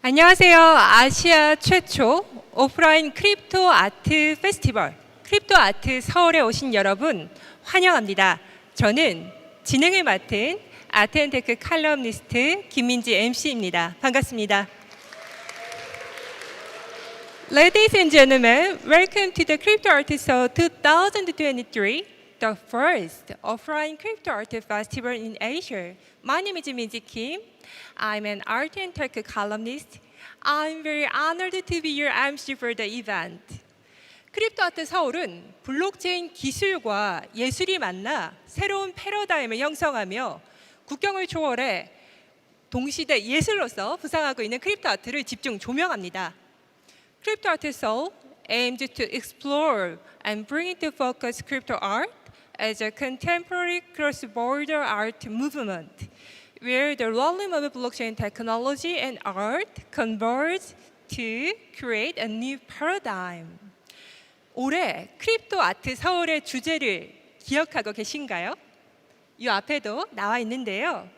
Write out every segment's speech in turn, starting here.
안녕하세요. 아시아 최초 오프라인 크립토 아트 페스티벌 크립토 아트 서울에 오신 여러분 환영합니다. 저는 진행을 맡은 아트앤테크 칼럼니스트 김민지 MC입니다. 반갑습니다. Ladies and gentlemen, welcome to the Crypto Art Show 2023, the first offline crypto art festival in Asia. My name is Minji Kim. I'm an art and tech columnist. I'm very honored to be your MC for the event. 크립토 아트 서울은 블록체인 기술과 예술이 만나 새로운 패러다임을 형성하며 국경을 초월해 동시대 예술로서 부상하고 있는 크립토 아트를 집중 조명합니다. Crypto Art Seoul aims to explore and bring into focus crypto art as a contemporary cross-border art movement, where the realm of blockchain technology and art converge to create a new paradigm. 올해 크립토 아트 서울의 주제를 기억하고 계신가요? 이 앞에도 나와 있는데요.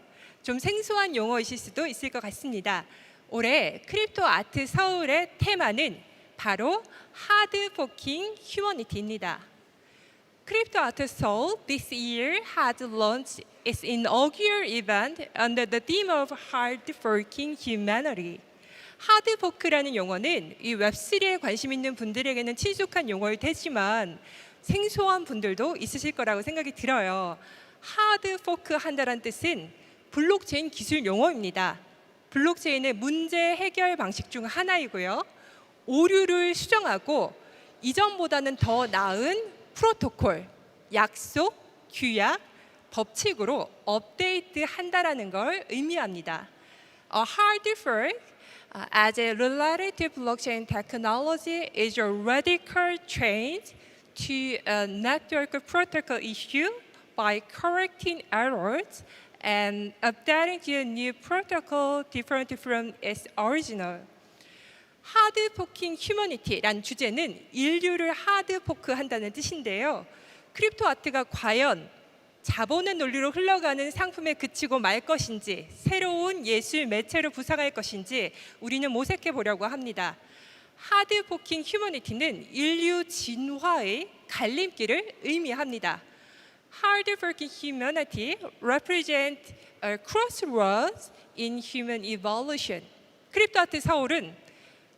좀 생소한 용어이실 수도 있을 것 같습니다. 올해 크립토 아트 서울의 테마는 바로 하드 포킹 휴머니티입니다. Crypto Art Seoul this year has launched its inaugural event under the theme of hard forking humanity. 하드 포크라는 용어는 이 웹3에 관심 있는 분들에게는 친숙한 용어일 테지만 생소한 분들도 있으실 거라고 생각이 들어요. 하드 포크 한다는 뜻은 블록체인 기술 용어입니다. 블록체인의 문제 해결 방식 중 하나이고요. 오류를 수정하고 이전보다는 더 나은 프로토콜, 약속, 규약, 법칙으로 업데이트 한다라는 걸 의미합니다. A hard fork as a related to blockchain technology is a radical change to a network protocol issue by correcting errors and updating to a new protocol different from its original. 하드 포킹 휴머니티란 주제는 인류를 하드 포크한다는 뜻인데요. 크립토 아트가 과연 자본의 논리로 흘러가는 상품에 그치고 말 것인지 새로운 예술 매체로 부상할 것인지 우리는 모색해 보려고 합니다. 하드 포킹 휴머니티는 인류 진화의 갈림길을 의미합니다. Hard forking humanity represents a crossroads in human evolution. 크립토 아트 서울은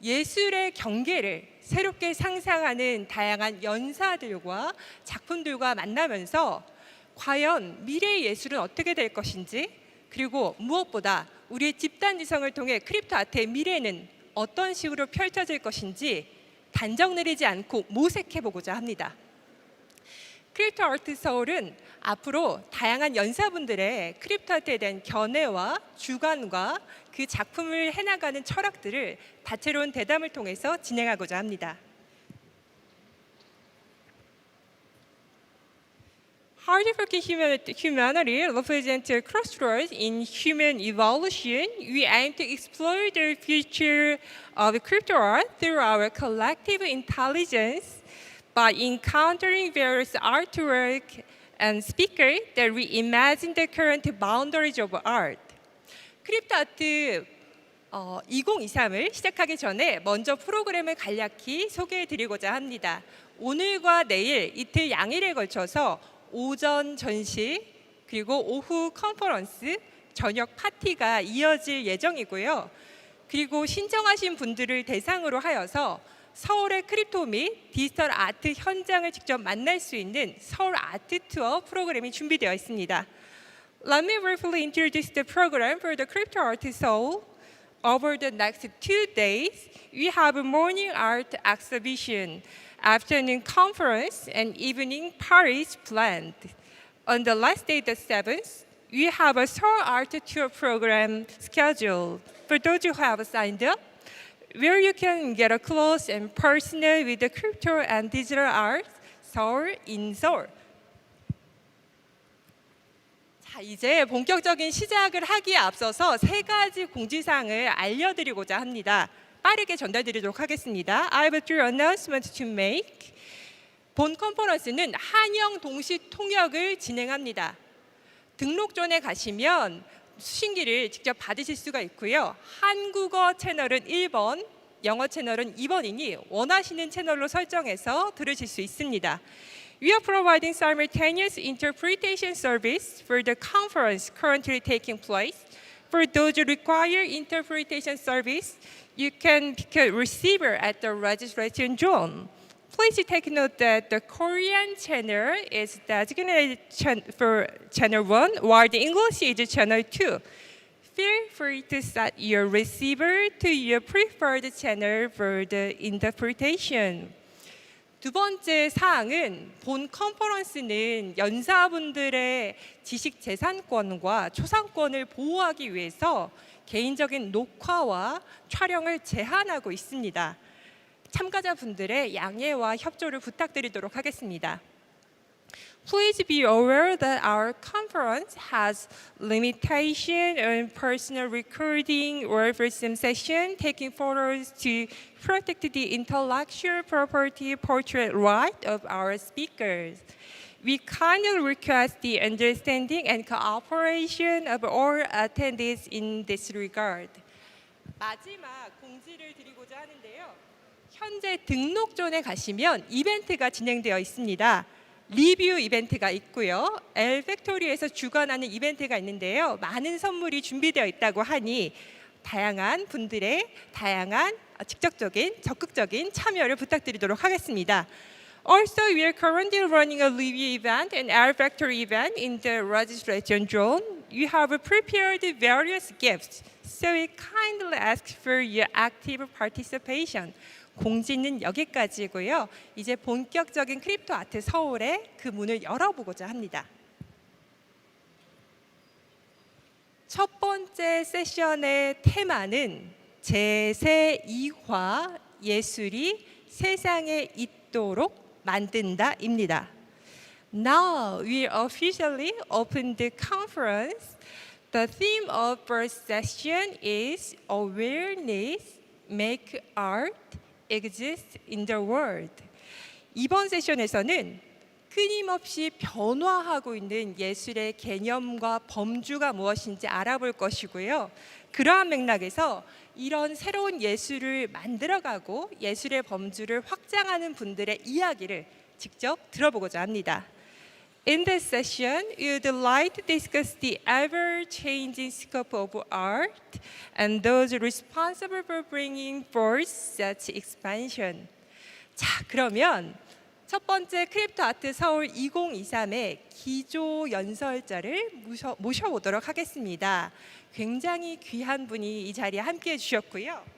예술의 경계를 새롭게 상상하는 다양한 연사들과 작품들과 만나면서 과연 미래의 예술은 어떻게 될 것인지 그리고 무엇보다 우리의 집단 지성을 통해 크립토 아트의 미래는 어떤 식으로 펼쳐질 것인지 단정 내리지 않고 모색해 보고자 합니다. 크립토 아트 서울은 앞으로 다양한 연사분들의 크립토 아트에 대한 견해와 주관과 그 작품을 해나가는 철학들을 다채로운 대담을 통해서 진행하고자 합니다. Hard forking humanity represents a crossroads in human evolution. We aim to explore the future of crypto art through our collective intelligence by encountering various artwork and speakers that reimagine the current boundaries of art. 크립토 아트 2023을 시작하기 전에 먼저 프로그램을 간략히 소개해드리고자 합니다. 오늘과 내일 이틀 양일에 걸쳐서 오전 전시 그리고 오후 컨퍼런스, 저녁 파티가 이어질 예정이고요. 그리고 신청하신 분들을 대상으로 하여서 서울의 크립토 및 디지털 아트 현장을 직접 만날 수 있는 서울 아트 투어 프로그램이 준비되어 있습니다. Let me briefly introduce the program for the Crypto Art Seoul. Over the next 2 days, we have a morning art exhibition, afternoon conference, and evening parties planned. On the last day, the 7th, we have a Seoul Art Tour program scheduled. For those who have signed up, where you can get a close and personal with the crypto and digital art, Seoul in Seoul. 자, 이제 본격적인 시작을 하기에 앞서서 3가지 공지사항을 알려드리고자 합니다. 빠르게 전달드리도록 하겠습니다. I have 3 announcements to make. 본 컨퍼런스는 한영 동시 통역을 진행합니다. 등록 전에 가시면 수신기를 직접 받으실 수가 있고요. 한국어 채널은 1번, 영어 채널은 2번이니 원하시는 채널로 설정해서 들으실 수 있습니다. We are providing simultaneous interpretation service for the conference currently taking place. For those who require interpretation service, you can pick a receiver at the registration zone. Please take note that the Korean channel is designated for channel 1, while the English is channel 2. Feel free to set your receiver to your preferred channel for the interpretation. 두 번째 사항은 본 컨퍼런스는 연사분들의 지식 재산권과 초상권을 보호하기 위해서 개인적인 녹화와 촬영을 제한하고 있습니다. 참가자분들의 양해와 협조를 부탁드리도록 하겠습니다. Please be aware that our conference has limitation on personal recording or film session, taking photos to protect the intellectual property portrait right of our speakers. We kindly request the understanding and cooperation of all attendees in this regard. 마지막 공지를 드리고자 하는데요. 현재 등록존에 가시면 이벤트가 진행되어 있습니다. 리뷰 이벤트가 있고요. 엘팩토리에서 주관하는 이벤트가 있는데요. 많은 선물이 준비되어 있다고 하니 다양한 분들의 다양한 직접적인 적극적인 참여를 부탁드리도록 하겠습니다. Also, we are currently running a review event and Air Factory event in the registration zone. You have prepared various gifts, so we kindly ask for your active participation. 공지는 여기까지고요. 이제 본격적인 크립토 아트 서울의 그 문을 열어보고자 합니다. 첫 번째 세션의 테마는 제2화 예술이 세상에 있도록 만든다입니다. Now we officially open the conference. The theme of first session is Awareness, Make Art, Exist in the World. 이번 세션에서는 끊임없이 변화하고 있는 예술의 개념과 범주가 무엇인지 알아볼 것이고요. 그러한 맥락에서 이런 새로운 예술을 만들어가고 예술의 범주를 확장하는 분들의 이야기를 직접 들어보고자 합니다. In this session, we would like to discuss the ever-changing scope of art and those responsible for bringing forth such expansion. 자, 그러면 첫 번째 크립토 아트 서울 2023의 기조 연설자를 모셔보도록 하겠습니다. 굉장히 귀한 분이 이 자리에 함께해 주셨고요.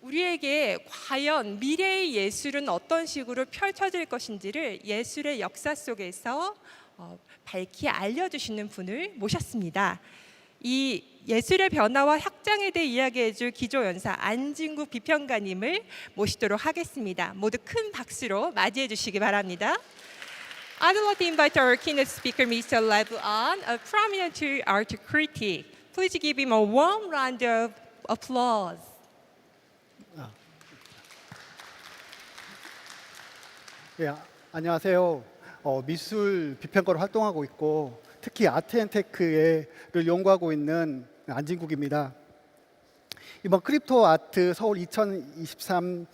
우리에게 과연 미래의 예술은 어떤 식으로 펼쳐질 것인지를 예술의 역사 속에서 밝히 알려주시는 분을 모셨습니다. 이 예술의 변화와 확장에 대해 이야기해줄 기조연사 안진국 비평가님을 모시도록 하겠습니다. 모두 큰 박수로 맞이해 주시기 바랍니다. I'd like to invite our keynote speaker, Mr. Lev An, a prominent art critic. Please give him a warm round of applause. 예, 안녕하세요. 미술 비평가로 활동하고 있고 특히 아트앤테크를 연구하고 있는 안진국입니다. 이번 크립토 아트 서울 2023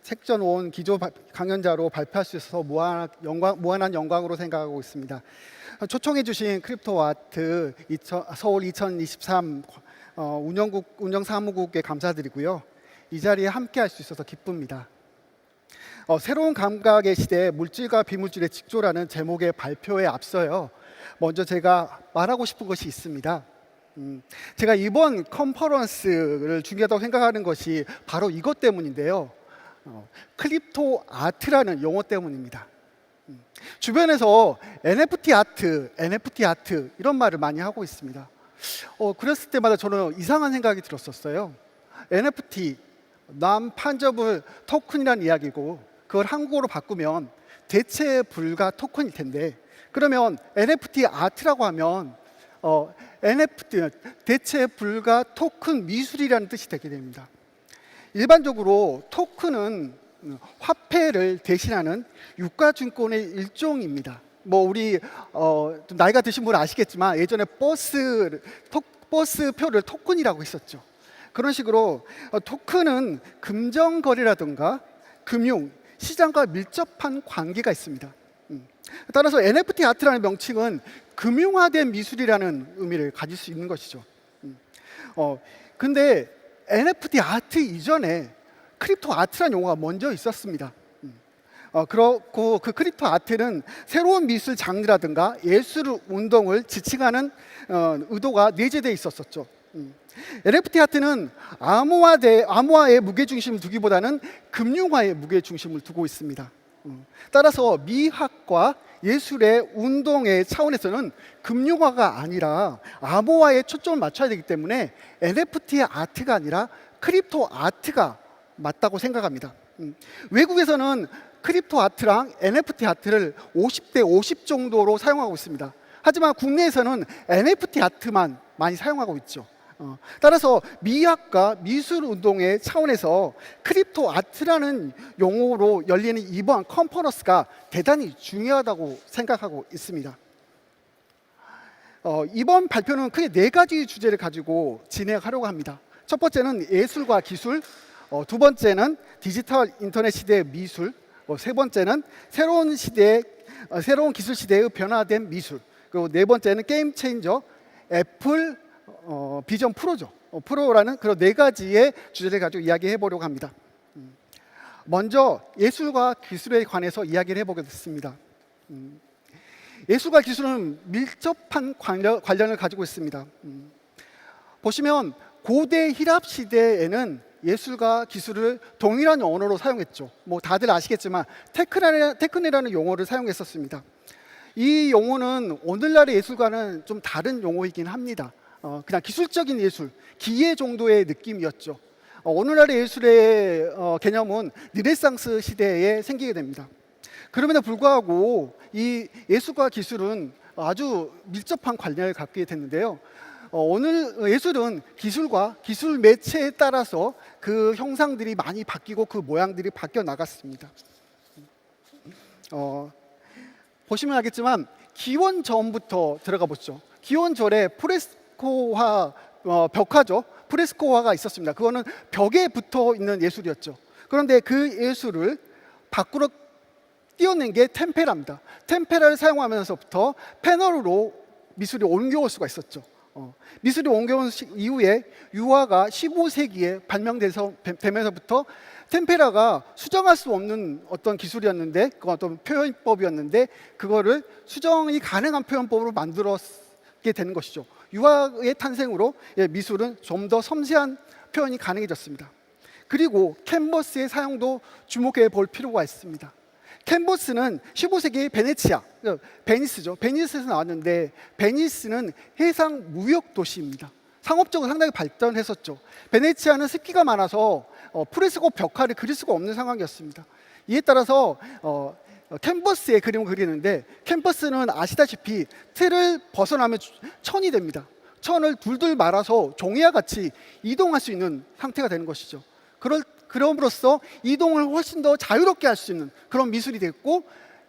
색전 온 기조 강연자로 발표할 수 있어서 무한한 영광으로 생각하고 있습니다. 초청해 주신 크립토 아트 서울 2023 운영사무국에 감사드리고요. 이 자리에 함께 할 수 있어서 기쁩니다. 새로운 감각의 시대 물질과 비물질의 직조라는 제목의 발표에 앞서요. 먼저 제가 말하고 싶은 것이 있습니다. 제가 이번 컨퍼런스를 중요하다고 생각하는 것이 바로 이것 때문인데요. 크립토 아트라는 용어 때문입니다. 주변에서 NFT 아트 이런 말을 많이 하고 있습니다. 그랬을 때마다 저는 이상한 생각이 들었었어요. NFT, Non-Fungible 토큰이라는 이야기고 그걸 한국어로 바꾸면 대체 불가 토큰일 텐데 그러면 NFT 아트라고 하면 NFT, 대체 불가 토큰 미술이라는 뜻이 되게 됩니다. 일반적으로 토큰은 화폐를 대신하는 유가증권의 일종입니다. 뭐 우리 좀 나이가 드신 분은 아시겠지만 예전에 버스 표를 토큰이라고 했었죠. 그런 식으로 토큰은 금전 거래라든가 금융, 시장과 밀접한 관계가 있습니다. 따라서 NFT 아트라는 명칭은 금융화된 미술이라는 의미를 가질 수 있는 것이죠. 근데 NFT 아트 이전에 크립토 아트라는 용어가 먼저 있었습니다. 그렇고 그 크립토 아트는 새로운 미술 장르라든가 예술 운동을 지칭하는 의도가 내재되어 있었었죠. NFT 아트는 암호화에 무게중심을 두기보다는 금융화에 무게중심을 두고 있습니다. 따라서 미학과 예술의 운동의 차원에서는 금융화가 아니라 암호화에 초점을 맞춰야 되기 때문에 NFT 아트가 아니라 크립토 아트가 맞다고 생각합니다. 외국에서는 크립토 아트랑 NFT 아트를 50대 50 정도로 사용하고 있습니다. 하지만 국내에서는 NFT 아트만 많이 사용하고 있죠. 따라서 미학과 미술 운동의 차원에서 크립토 아트라는 용어로 열리는 이번 컨퍼런스가 대단히 중요하다고 생각하고 있습니다. 이번 발표는 크게 4가지 주제를 가지고 진행하려고 합니다. 첫 번째는 예술과 기술, 두 번째는 디지털 인터넷 시대의 미술, 세 번째는 새로운 기술 시대의 변화된 미술, 그리고 네 번째는 게임 체인저 애플 비전 프로죠. 프로라는 그런 4가지의 주제를 가지고 이야기해 보려고 합니다. 먼저 예술과 기술에 관해서 이야기를 해보겠습니다. 예술과 기술은 밀접한 관련을 가지고 있습니다. 보시면 고대 히랍 시대에는 예술과 기술을 동일한 언어로 사용했죠. 뭐 다들 아시겠지만 테크네라는 용어를 사용했었습니다. 이 용어는 오늘날의 예술과는 좀 다른 용어이긴 합니다. 그냥 기술적인 예술, 기예 정도의 느낌이었죠. 오늘날의 예술의 개념은 르네상스 시대에 생기게 됩니다. 그럼에도 불구하고 이 예술과 기술은 아주 밀접한 관련을 갖게 됐는데요. 오늘 예술은 기술과 기술 매체에 따라서 그 형상들이 많이 바뀌고 그 모양들이 바뀌어 나갔습니다. 보시면 알겠지만 기원전부터 들어가 보죠. 기원전에 프레스코화 벽화죠. 프레스코화가 있었습니다. 그거는 벽에 붙어 있는 예술이었죠. 그런데 그 예술을 밖으로 띄워낸 게 템페라입니다. 템페라를 사용하면서부터 패널로 미술이 옮겨올 수가 있었죠. 미술이 옮겨온 이후에 유화가 15세기에 발명되면서부터 템페라가 수정할 수 없는 어떤 기술이었는데, 그건 어떤 표현법이었는데, 그거를 수정이 가능한 표현법으로 만들었게 되는 것이죠. 유화의 탄생으로 미술은 좀 더 섬세한 표현이 가능해졌습니다. 그리고 캔버스의 사용도 주목해 볼 필요가 있습니다. 캔버스는 15세기 베니스죠. 베니스에서 나왔는데, 베니스는 해상 무역 도시입니다. 상업적으로 상당히 발전했었죠. 베네치아는 습기가 많아서 프레스코 벽화를 그릴 수가 없는 상황이었습니다. 이에 따라서 캔버스에 그림을 그리는데, 캔버스는 아시다시피 틀을 벗어나면 천이 됩니다. 천을 둘둘 말아서 종이와 같이 이동할 수 있는 상태가 되는 것이죠. 그럼으로써 이동을 훨씬 더 자유롭게 할 수 있는 그런 미술이 됐고,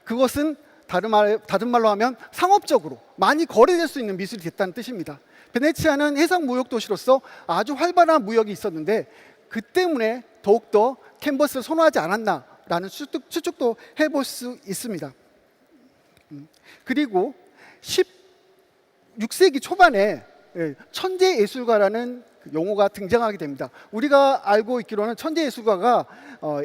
그것은 다른 말로 하면 상업적으로 많이 거래될 수 있는 미술이 됐다는 뜻입니다. 베네치아는 해상 무역 도시로서 아주 활발한 무역이 있었는데, 그 때문에 더욱더 캔버스를 선호하지 않았나라는 추측도 해볼 수 있습니다. 그리고 16세기 초반에 천재 예술가라는 용어가 등장하게 됩니다. 우리가 알고 있기로는 천재 예술가가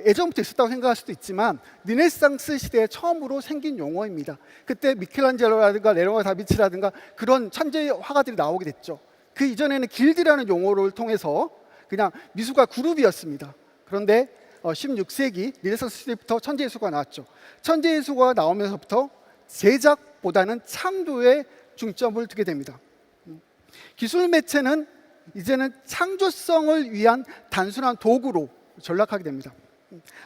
예전부터 있었다고 생각할 수도 있지만, 르네상스 시대에 처음으로 생긴 용어입니다. 그때 미켈란젤로라든가 레오나르도 다빈치라든가 그런 천재 화가들이 나오게 됐죠. 그 이전에는 길드라는 용어를 통해서 그냥 미술가 그룹이었습니다. 그런데 16세기 르네상스 시대부터 천재 예술가가 나왔죠. 천재 예술가가 나오면서부터 제작보다는 창조에 중점을 두게 됩니다. 기술 매체는 이제는 창조성을 위한 단순한 도구로 전락하게 됩니다.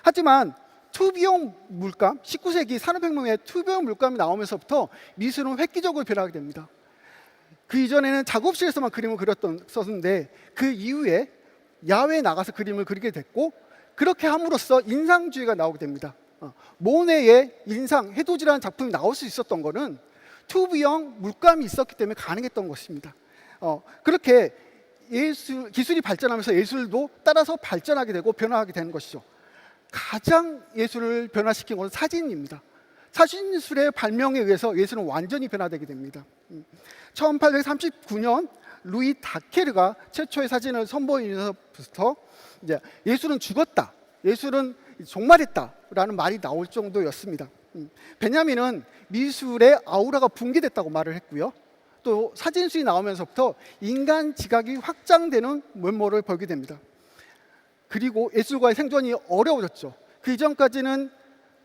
하지만 투비용 물감, 19세기 산업혁명의 투비용 물감이 나오면서부터 미술은 획기적으로 변하게 됩니다. 그 이전에는 작업실에서만 그림을 썼는데, 그 이후에 야외에 나가서 그림을 그리게 됐고, 그렇게 함으로써 인상주의가 나오게 됩니다. 모네의 인상, 해돋이라는 작품이 나올 수 있었던 거는 튜브형 물감이 있었기 때문에 가능했던 것입니다. 그렇게 기술이 발전하면서 예술도 따라서 발전하게 되고 변화하게 되는 것이죠. 가장 예술을 변화시킨 것은 사진입니다. 사진술의 발명에 의해서 예술은 완전히 변화되게 됩니다. 1839년 루이 다케르가 최초의 사진을 선보이면서부터 이제 예술은 죽었다, 예술은 종말했다라는 말이 나올 정도였습니다. 베냐민은 미술의 아우라가 붕괴됐다고 말을 했고요. 또 사진술이 나오면서부터 인간 지각이 확장되는 면모를 보이게 됩니다. 그리고 예술가의 생존이 어려워졌죠. 그 이전까지는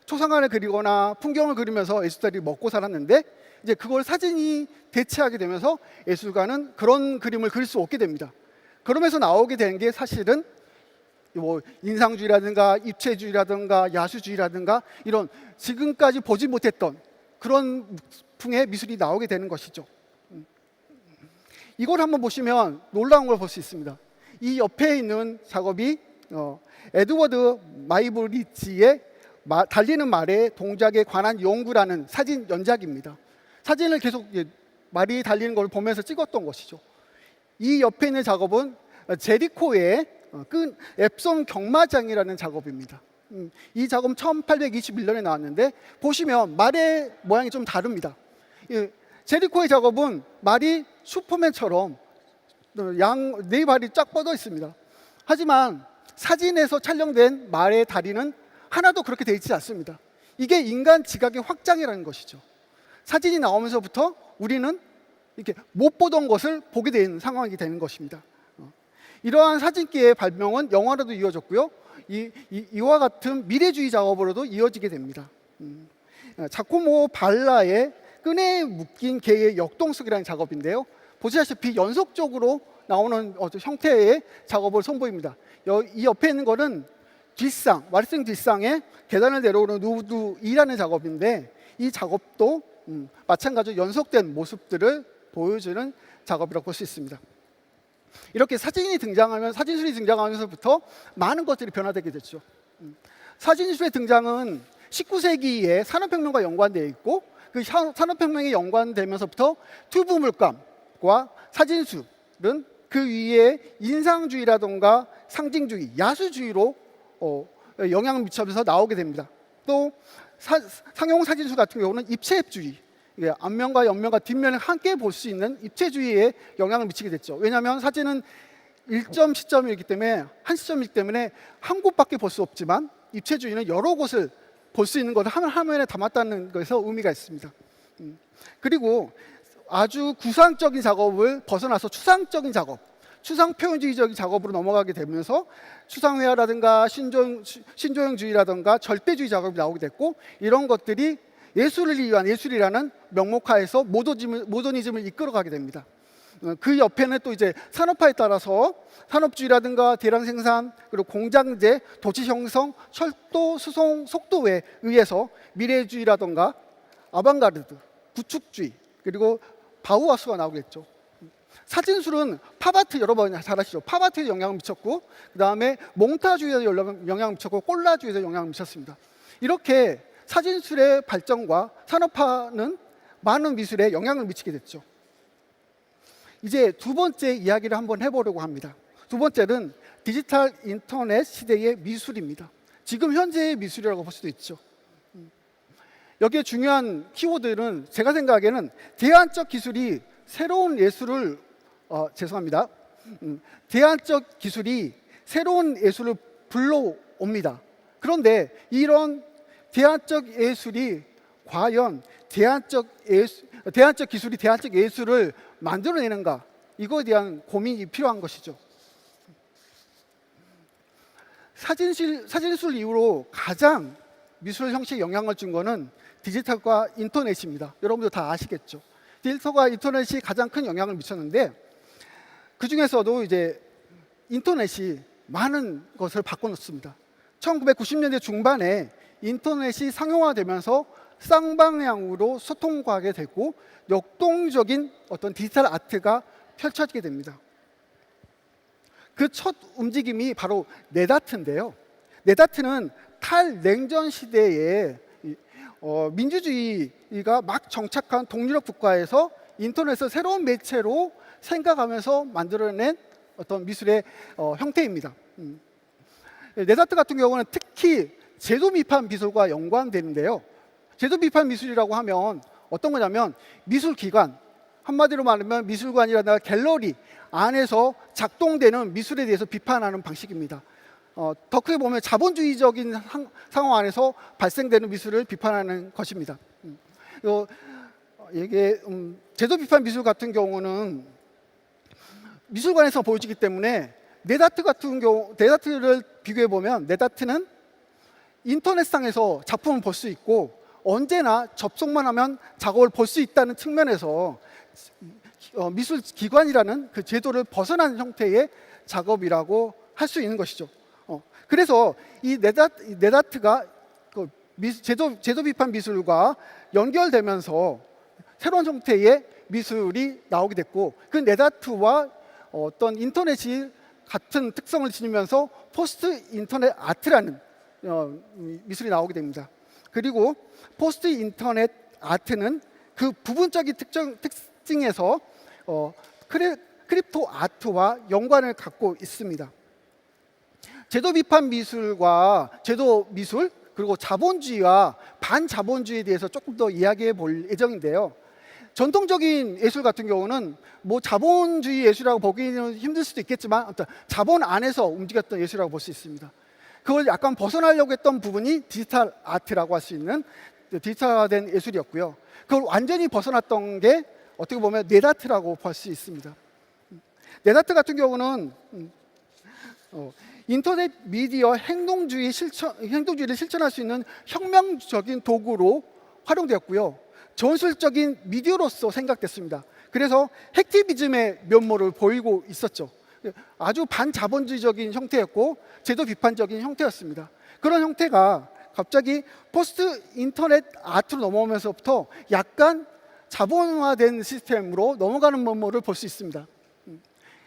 초상화를 그리거나 풍경을 그리면서 예술가들이 먹고 살았는데 이제 그걸 사진이 대체하게 되면서 예술가는 그런 그림을 그릴 수 없게 됩니다. 그러면서 나오게 된 게 사실은 뭐 인상주의라든가 입체주의라든가 야수주의라든가 이런 지금까지 보지 못했던 그런 풍의 미술이 나오게 되는 것이죠. 이걸 한번 보시면 놀라운 걸 볼 수 있습니다. 이 옆에 있는 작업이 에드워드 마이브리지의 달리는 말의 동작에 관한 연구라는 사진 연작입니다. 사진을 계속 말이 달리는 걸 보면서 찍었던 것이죠. 이 옆에 있는 작업은 제리코의 앱손 경마장이라는 작업입니다. 이 작업은 1821년에 나왔는데 보시면 말의 모양이 좀 다릅니다. 제리코의 작업은 말이 슈퍼맨처럼 네 발이 쫙 뻗어 있습니다. 하지만 사진에서 촬영된 말의 다리는 하나도 그렇게 되어 있지 않습니다. 이게 인간 지각의 확장이라는 것이죠. 사진이 나오면서부터 우리는 이렇게 못 보던 것을 보게 되는 상황이 되는 것입니다. 이러한 사진기의 발명은 영화로도 이어졌고요. 이와 같은 미래주의 작업으로도 이어지게 됩니다. 자코모 발라의 끈에 묶인 개의 역동석이라는 작업인데요. 보시다시피 연속적으로 나오는 형태의 작업을 선보입니다. 이 옆에 있는 거는 말씀 뒷상에 계단을 내려오는 누드이라는 작업인데 이 작업도 마찬가지로 연속된 모습들을 보여주는 작업이라고 볼 수 있습니다. 이렇게 사진술이 등장하면서부터 많은 것들이 변화되게 됐죠. 사진술의 등장은 19세기에 산업혁명과 연관되어 있고 그 산업혁명에 연관되면서부터 튜브 물감과 사진술은 그 위에 인상주의라든가 상징주의, 야수주의로 영향을 미치면서 나오게 됩니다. 또 상용 사진술 같은 경우는 입체주의, 앞면과 옆면과 뒷면을 함께 볼 수 있는 입체주의에 영향을 미치게 됐죠. 왜냐하면 사진은 일점 시점이기 때문에 한 시점이기 때문에 한 곳밖에 볼 수 없지만 입체주의는 여러 곳을 볼 수 있는 것을 한 화면에 담았다는 것에서 의미가 있습니다. 그리고 아주 구상적인 작업을 벗어나서 추상적인 작업, 추상 표현주의적인 작업으로 넘어가게 되면서 추상회화라든가 신조형주의라든가 절대주의 작업이 나오게 됐고 이런 것들이 예술을 위한 예술이라는 명목하에서 모더니즘을 이끌어가게 됩니다. 그 옆에는 또 이제 산업화에 따라서 산업주의라든가 대량 생산 그리고 공장제, 도시 형성, 철도, 수송, 속도에 의해서 미래주의라든가 아방가르드, 구축주의 그리고 바우하우스가 나오겠죠. 사진술은 팝아트 여러분 잘 아시죠? 팝아트에 영향을 미쳤고 그 다음에 몽타주의에 영향을 미쳤고 콜라주의에 영향을 미쳤습니다. 이렇게 사진술의 발전과 산업화는 많은 미술에 영향을 미치게 됐죠. 이제 두 번째 이야기를 한번 해보려고 합니다. 두 번째는 디지털 인터넷 시대의 미술입니다. 지금 현재의 미술이라고 볼 수도 있죠. 여기에 중요한 키워드는 제가 생각하기에는 대안적 기술이 새로운 예술을 대안적 기술이 새로운 예술을 불러옵니다. 그런데 이런 대안적 예술이 과연 대안적 기술이 대안적 예술을 만들어내는가? 이거에 대한 고민이 필요한 것이죠. 사진술 이후로 가장 미술 형식에 영향을 준 것은 디지털과 인터넷입니다. 여러분들 다 아시겠죠? 디지털과 인터넷이 가장 큰 영향을 미쳤는데 그 중에서도 이제 인터넷이 많은 것을 바꿔놓습니다. 1990년대 중반에 인터넷이 상용화되면서 쌍방향으로 소통하게 되고 역동적인 어떤 디지털 아트가 펼쳐지게 됩니다. 그 첫 움직임이 바로 넷아트인데요. 넷아트는 탈냉전 시대에 민주주의가 막 정착한 동유럽 국가에서 인터넷을 새로운 매체로 생각하면서 만들어낸 어떤 미술의 형태입니다. 네다트 같은 경우는 특히 제도 비판 미술과 연관되는데요. 제도 비판 미술이라고 하면 어떤 거냐면 미술 기관, 한마디로 말하면 미술관이라든가 갤러리 안에서 작동되는 미술에 대해서 비판하는 방식입니다. 더 크게 보면 자본주의적인 상황 안에서 발생되는 미술을 비판하는 것입니다. 이게 제도 비판 미술 같은 경우는 미술관에서 보여지기 때문에 네다트 같은 경우, 네다트를 비교해 보면 네다트는 인터넷상에서 작품을 볼 수 있고 언제나 접속만 하면 작업을 볼 수 있다는 측면에서 미술 기관이라는 그 제도를 벗어난 형태의 작업이라고 할 수 있는 것이죠. 그래서 이 네다트가 그 제도 비판 미술과 연결되면서 새로운 형태의 미술이 나오게 됐고, 그 네다트와 어떤 인터넷이 같은 특성을 지니면서 포스트 인터넷 아트라는 미술이 나오게 됩니다. 그리고 포스트 인터넷 아트는 그 부분적인 특징에서 크립토 아트와 연관을 갖고 있습니다. 제도 비판 미술과 제도 미술, 그리고 자본주의와 반자본주의에 대해서 조금 더 이야기해 볼 예정인데요. 전통적인 예술 같은 경우는 뭐 자본주의 예술이라고 보기는 힘들 수도 있겠지만 어떤 자본 안에서 움직였던 예술이라고 볼 수 있습니다. 그걸 약간 벗어나려고 했던 부분이 디지털 아트라고 할 수 있는 디지털화된 예술이었고요. 그걸 완전히 벗어났던 게 어떻게 보면 네다트라고 볼 수 있습니다. 네다트 같은 경우는 인터넷 미디어 행동주의를 실천할 수 있는 혁명적인 도구로 활용되었고요. 전술적인 미디어로서 생각됐습니다. 그래서 핵티비즘의 면모를 보이고 있었죠. 아주 반자본주의적인 형태였고 제도 비판적인 형태였습니다. 그런 형태가 갑자기 포스트 인터넷 아트로 넘어오면서부터 약간 자본화된 시스템으로 넘어가는 면모를 볼 수 있습니다.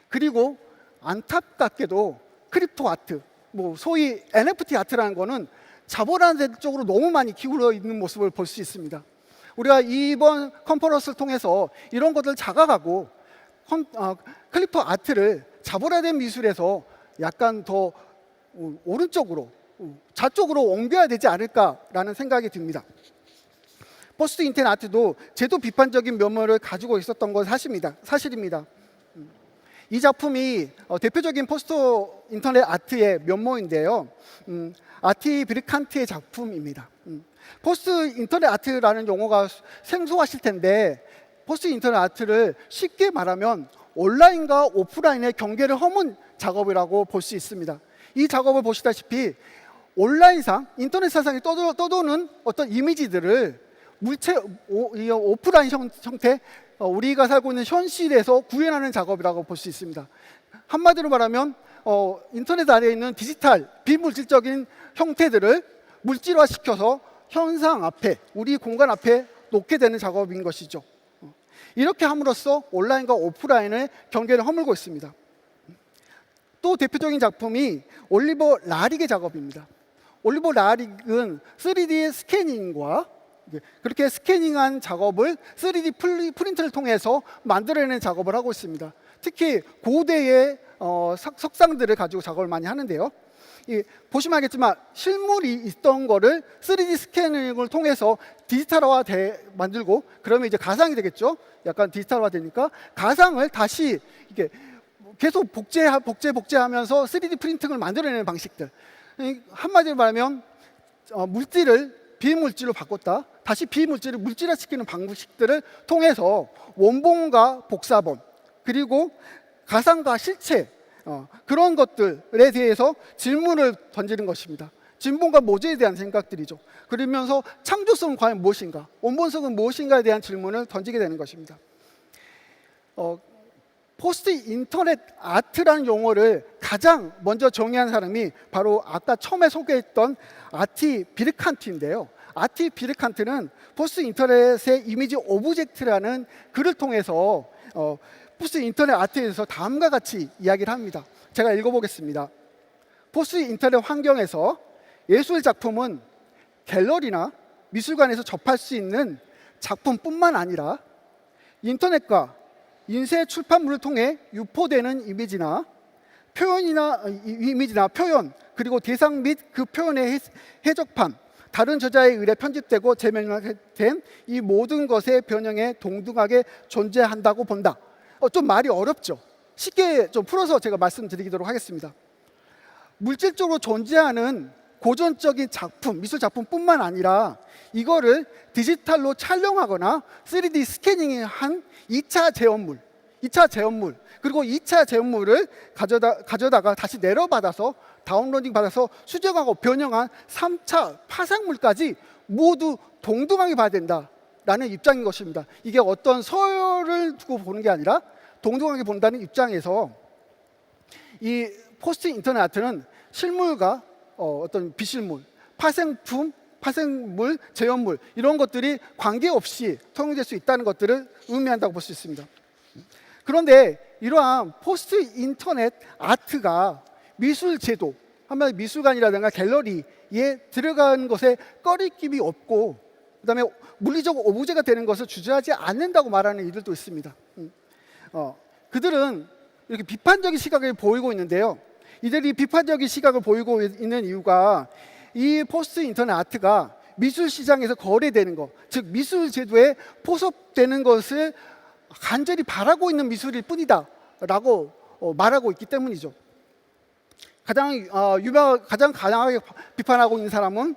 그리고 안타깝게도 크립토 아트, 뭐 소위 NFT 아트라는 거는 자본화된 쪽으로 너무 많이 기울어 있는 모습을 볼 수 있습니다. 우리가 이번 컨퍼런스를 통해서 이런 것들을 자각하고 크립토 아트를 자본화된 미술에서 약간 더 오른쪽으로, 좌쪽으로 옮겨야 되지 않을까라는 생각이 듭니다. 포스트 인터넷 아트도 제도 비판적인 면모를 가지고 있었던 건 사실입니다. 이 작품이 대표적인 포스트 인터넷 아트의 면모인데요. 아티 비르칸트의 작품입니다. 포스트 인터넷 아트라는 용어가 생소하실 텐데 포스트 인터넷 아트를 쉽게 말하면 온라인과 오프라인의 경계를 허문 작업이라고 볼 수 있습니다. 이 작업을 보시다시피 온라인상, 인터넷 세상에 떠도는 어떤 이미지들을 오프라인 형태, 우리가 살고 있는 현실에서 구현하는 작업이라고 볼 수 있습니다. 한마디로 말하면 인터넷 아래에 있는 디지털, 비물질적인 형태들을 물질화시켜서 현상 앞에, 우리 공간 앞에 놓게 되는 작업인 것이죠. 이렇게 함으로써 온라인과 오프라인의 경계를 허물고 있습니다. 또 대표적인 작품이 올리버 라릭의 작업입니다. 올리버 라릭은 3D 스캐닝과 그렇게 스캐닝한 작업을 3D 프린터를 통해서 만들어내는 작업을 하고 있습니다. 특히 고대의 석상들을 가지고 작업을 많이 하는데요. 보시면 알겠지만 실물이 있던 거를 3D 스캐닝을 통해서 디지털화 만들고, 그러면 이제 가상이 되겠죠. 약간 디지털화 되니까 가상을 다시 이게 계속 복제하면서 3D 프린팅을 만들어내는 방식들. 한마디로 말하면 물질을 비물질로 바꿨다, 다시 비물질을 물질화시키는 방식들을 통해서 원본과 복사본, 그리고 가상과 실체, 그런 것들에 대해서 질문을 던지는 것입니다. 진본과 모재에 대한 생각들이죠. 그러면서 창조성은 과연 무엇인가, 원본성은 무엇인가에 대한 질문을 던지게 되는 것입니다. 포스트 인터넷 아트라는 용어를 가장 먼저 정의한 사람이 바로 아까 처음에 소개했던 아티 비르칸트인데요. 아티 비르칸트는 포스트 인터넷의 이미지 오브젝트라는 글을 통해서 포스트 인터넷 아트에 대해서 다음과 같이 이야기를 합니다. 제가 읽어보겠습니다. 포스트 인터넷 환경에서 예술 작품은 갤러리나 미술관에서 접할 수 있는 작품뿐만 아니라 인터넷과 인쇄 출판물을 통해 유포되는 이미지나 표현, 그리고 대상 및 그 표현의 해적판, 다른 저자에 의해 편집되고 재명된 이 모든 것의 변형에 동등하게 존재한다고 본다. 좀 말이 어렵죠. 쉽게 좀 풀어서 제가 말씀드리도록 하겠습니다. 물질적으로 존재하는 고전적인 작품, 미술 작품뿐만 아니라 이거를 디지털로 촬영하거나 3D 스캐닝한 2차 제어물, 그리고 2차 제어물을 가져다가 다시 내려받아서 다운로딩 받아서 수정하고 변형한 3차 파생물까지 모두 동등하게 봐야 된다라는 입장인 것입니다. 이게 어떤 서열을 두고 보는 게 아니라 동등하게 본다는 입장에서 이 포스트 인터넷 아트는 실물과 어떤 비실물, 파생품, 파생물, 제어물 이런 것들이 관계없이 통용될 수 있다는 것들을 의미한다고 볼 수 있습니다. 그런데 이러한 포스트 인터넷 아트가 미술 제도, 한마디 미술관이라든가 갤러리에 들어간 것에 꺼리낌이 없고, 그다음에 물리적 오브제가 되는 것을 주저하지 않는다고 말하는 이들도 있습니다. 그들은 이렇게 비판적인 시각을 보이고 있는데요. 이들이 비판적인 시각을 보이고 있는 이유가 이 포스트 인터넷 아트가 미술 시장에서 거래되는 것, 즉 미술 제도에 포섭되는 것을 간절히 바라고 있는 미술일 뿐이다라고 말하고 있기 때문이죠. 가장 강하게 비판하고 있는 사람은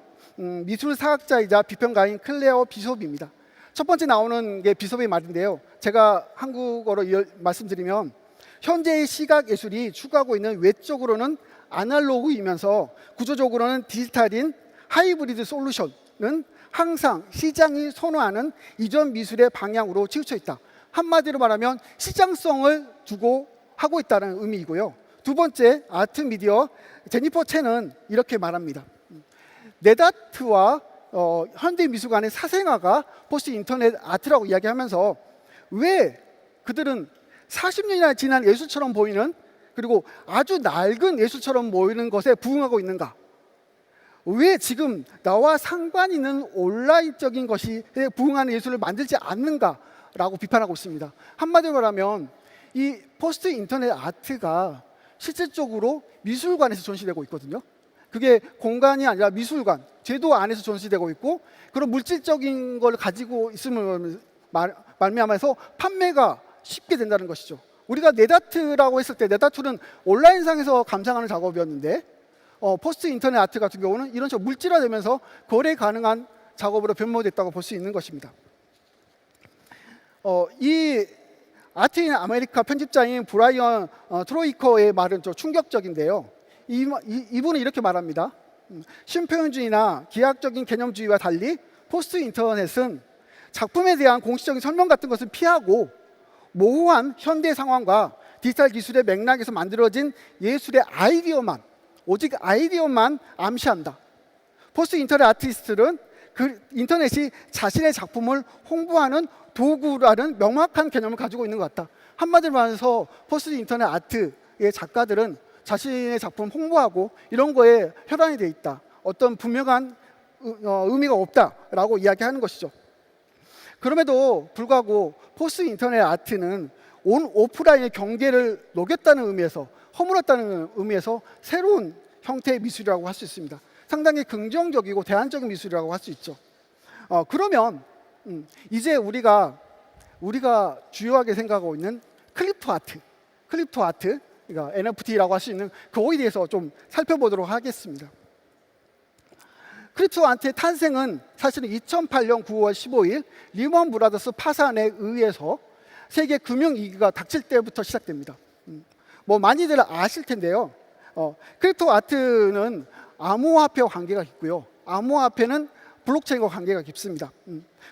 미술 사학자이자 비평가인 클레어 비숍입니다. 첫 번째 나오는 게 비숍의 말인데요. 제가 한국어로 말씀드리면 현재의 시각 예술이 추구하고 있는 외적으로는 아날로그이면서 구조적으로는 디지털인 하이브리드 솔루션은 항상 시장이 선호하는 이전 미술의 방향으로 치우쳐 있다. 한마디로 말하면 시장성을 두고 하고 있다는 의미이고요. 두 번째, 아트 미디어 제니퍼 첸은 이렇게 말합니다. 넷아트와 현대미술관의 사생아가 포스트 인터넷 아트라고 이야기하면서 왜 그들은 40년이나 지난 예술처럼 보이는, 그리고 아주 낡은 예술처럼 보이는 것에 부응하고 있는가? 왜 지금 나와 상관 있는 온라인적인 것이 부응하는 예술을 만들지 않는가라고 비판하고 있습니다. 한마디로 말하면 이 포스트 인터넷 아트가 실질적으로 미술관에서 전시되고 있거든요. 그게 공간이 아니라 미술관, 제도 안에서 전시되고 있고, 그런 물질적인 걸 가지고 있음을 말미암아서 판매가 쉽게 된다는 것이죠. 우리가 넷아트라고 했을 때, 넷아트는 온라인상에서 감상하는 작업이었는데 포스트 인터넷 아트 같은 경우는 이런 식으로 물질화되면서 거래 가능한 작업으로 변모됐다고 볼 수 있는 것입니다. 이 아트 인 아메리카 편집자인 브라이언 트로이커의 말은 좀 충격적인데요. 이분은 이렇게 말합니다. 신표현주의나 기하학적인 개념주의와 달리 포스트 인터넷은 작품에 대한 공식적인 설명 같은 것을 피하고 모호한 현대 상황과 디지털 기술의 맥락에서 만들어진 예술의 아이디어만, 오직 아이디어만 암시한다. 포스트 인터넷 아티스트는 그 인터넷이 자신의 작품을 홍보하는 도구라는 명확한 개념을 가지고 있는 것 같다. 한마디로 말해서 포스트 인터넷 아트의 작가들은 자신의 작품 홍보하고 이런 거에 혈안이 돼 있다. 어떤 분명한 의미가 없다라고 이야기하는 것이죠. 그럼에도 불구하고 포스트 인터넷 아트는 온 오프라인의 경계를 녹였다는 의미에서, 허물었다는 의미에서 새로운 형태의 미술이라고 할 수 있습니다. 상당히 긍정적이고 대안적인 미술이라고 할 수 있죠. 그러면 이제 우리가 주요하게 생각하고 있는 크립토 아트, 그러니까 NFT라고 할 수 있는 그거에 대해서 좀 살펴보도록 하겠습니다. 크립토 아트의 탄생은 사실은 2008년 9월 15일 리먼 브라더스 파산에 의해서 세계 금융위기가 닥칠 때부터 시작됩니다. 많이들 아실 텐데요. 크립토 아트는 암호화폐와 관계가 깊고요. 암호화폐는 블록체인과 관계가 깊습니다.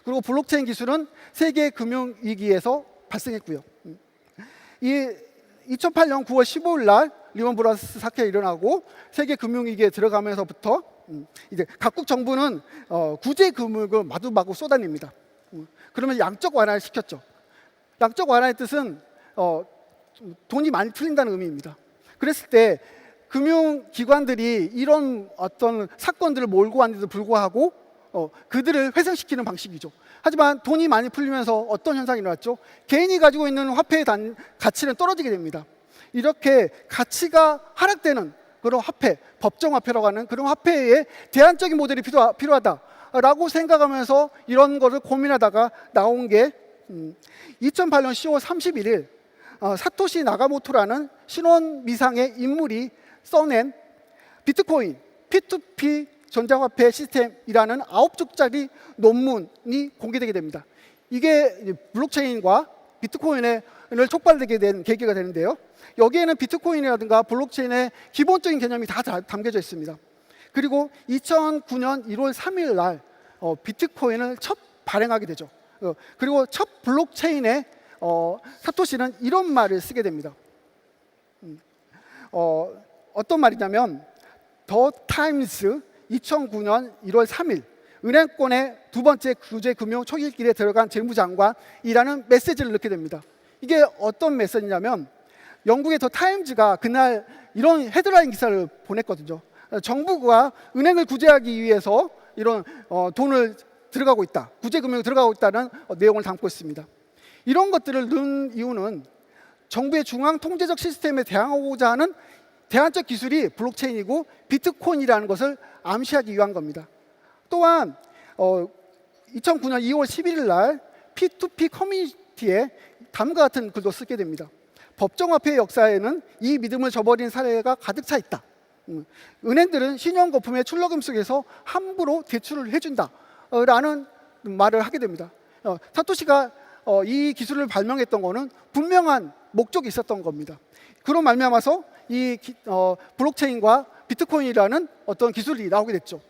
그리고 블록체인 기술은 세계 금융위기에서 발생했고요. 이 2008년 9월 15일 날 리먼 브라더스 사태가 일어나고 세계 금융위기에 들어가면서부터 이제 각국 정부는 구제 금융을 마구마구 쏟아냅니다. 그러면 양적 완화를 시켰죠. 양적 완화의 뜻은 돈이 많이 풀린다는 의미입니다. 그랬을 때 금융기관들이 이런 어떤 사건들을 몰고 왔는데도 불구하고 그들을 회생시키는 방식이죠. 하지만 돈이 많이 풀리면서 어떤 현상이 일어났죠? 개인이 가지고 있는 화폐의 가치는 떨어지게 됩니다. 이렇게 가치가 하락되는 그런 화폐, 법정화폐라고 하는 그런 화폐에 대안적인 모델이 필요하다라고 생각하면서 이런 거를 고민하다가 나온 게 2008년 10월 31일 사토시 나가모토라는 신원 미상의 인물이 써낸 비트코인 P2P 전자화폐 시스템이라는 9쪽짜리 논문이 공개되게 됩니다. 이게 블록체인과 비트코인을 촉발되게 된 계기가 되는데요. 여기에는 비트코인이라든가 블록체인의 기본적인 개념이 다 담겨져 있습니다. 그리고 2009년 1월 3일 날 비트코인을 첫 발행하게 되죠. 그리고 첫 블록체인에 사토시는 이런 말을 쓰게 됩니다. 어떤 말이냐면 더 타임스 2009년 1월 3일 은행권의 두 번째 구제 금융 초일길에 들어간 재무장관이라는 메시지를 넣게 됩니다. 이게 어떤 메시지냐면 영국의 더 타임즈가 그날 이런 헤드라인 기사를 보냈거든요. 정부가 은행을 구제하기 위해서 이런 돈을 들어가고 있다, 구제 금융이 들어가고 있다는 내용을 담고 있습니다. 이런 것들을 넣은 이유는 정부의 중앙 통제적 시스템에 대항하고자 하는 대안적 기술이 블록체인이고 비트코인이라는 것을 암시하기 위한 겁니다. 또한 2009년 2월 11일 날 P2P 커뮤니티에 다음과 같은 글도 쓰게 됩니다. 법정화폐의 역사에는 이 믿음을 저버린 사례가 가득 차 있다. 은행들은 신용 거품의 출러금 속에서 함부로 대출을 해준다 라는 말을 하게 됩니다. 사토시가 이 기술을 발명했던 것은 분명한 목적이 있었던 겁니다. 그로 말미암아서 이 블록체인과 비트코인이라는 어떤 기술이 나오게 됐죠.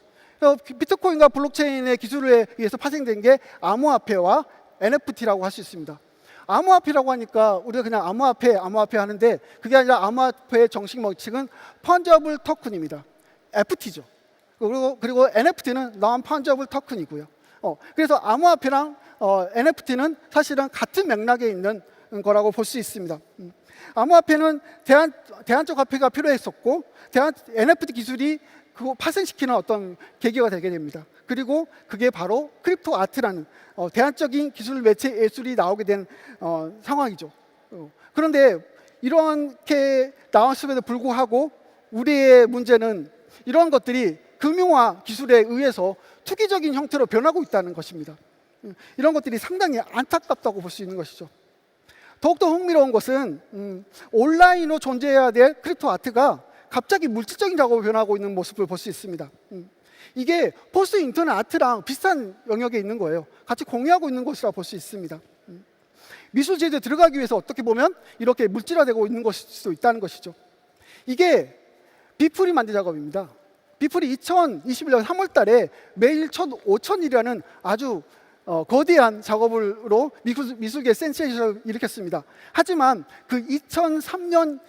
비트코인과 블록체인의 기술에 의해서 파생된 게 암호화폐와 NFT라고 할 수 있습니다. 암호화폐라고 하니까 우리가 그냥 암호화폐 하는데 그게 아니라 암호화폐의 정식 명칭은 펀저블 토큰입니다. FT죠. 그리고 NFT는 non-fungible 토큰이고요. 그래서 암호화폐랑 NFT는 사실은 같은 맥락에 있는 거라고 볼 수 있습니다. 암호화폐는 대안적 화폐가 필요했었고 NFT 기술이 그거 파생시키는 어떤 계기가 되게 됩니다. 그리고 그게 바로 크립토 아트라는 대안적인 기술 매체 예술이 나오게 된 상황이죠. 그런데 이렇게 나왔음에도 불구하고 우리의 문제는 이런 것들이 금융화 기술에 의해서 투기적인 형태로 변하고 있다는 것입니다. 이런 것들이 상당히 안타깝다고 볼 수 있는 것이죠. 더욱더 흥미로운 것은 온라인으로 존재해야 될 크립토 아트가 갑자기 물질적인 작업으로 변하고 있는 모습을 볼 수 있습니다. 이게 포스트 인터넷 아트랑 비슷한 영역에 있는 거예요. 같이 공유하고 있는 것이라 볼 수 있습니다. 미술 제도에 들어가기 위해서 어떻게 보면 이렇게 물질화되고 있는 것일 수도 있다는 것이죠. 이게 비프리 만든 작업입니다. 비플이 2021년 3월 달에 매일 1,500일이라는 아주 거대한 작업으로 미술계 센세이션을 일으켰습니다. 하지만 그 2021년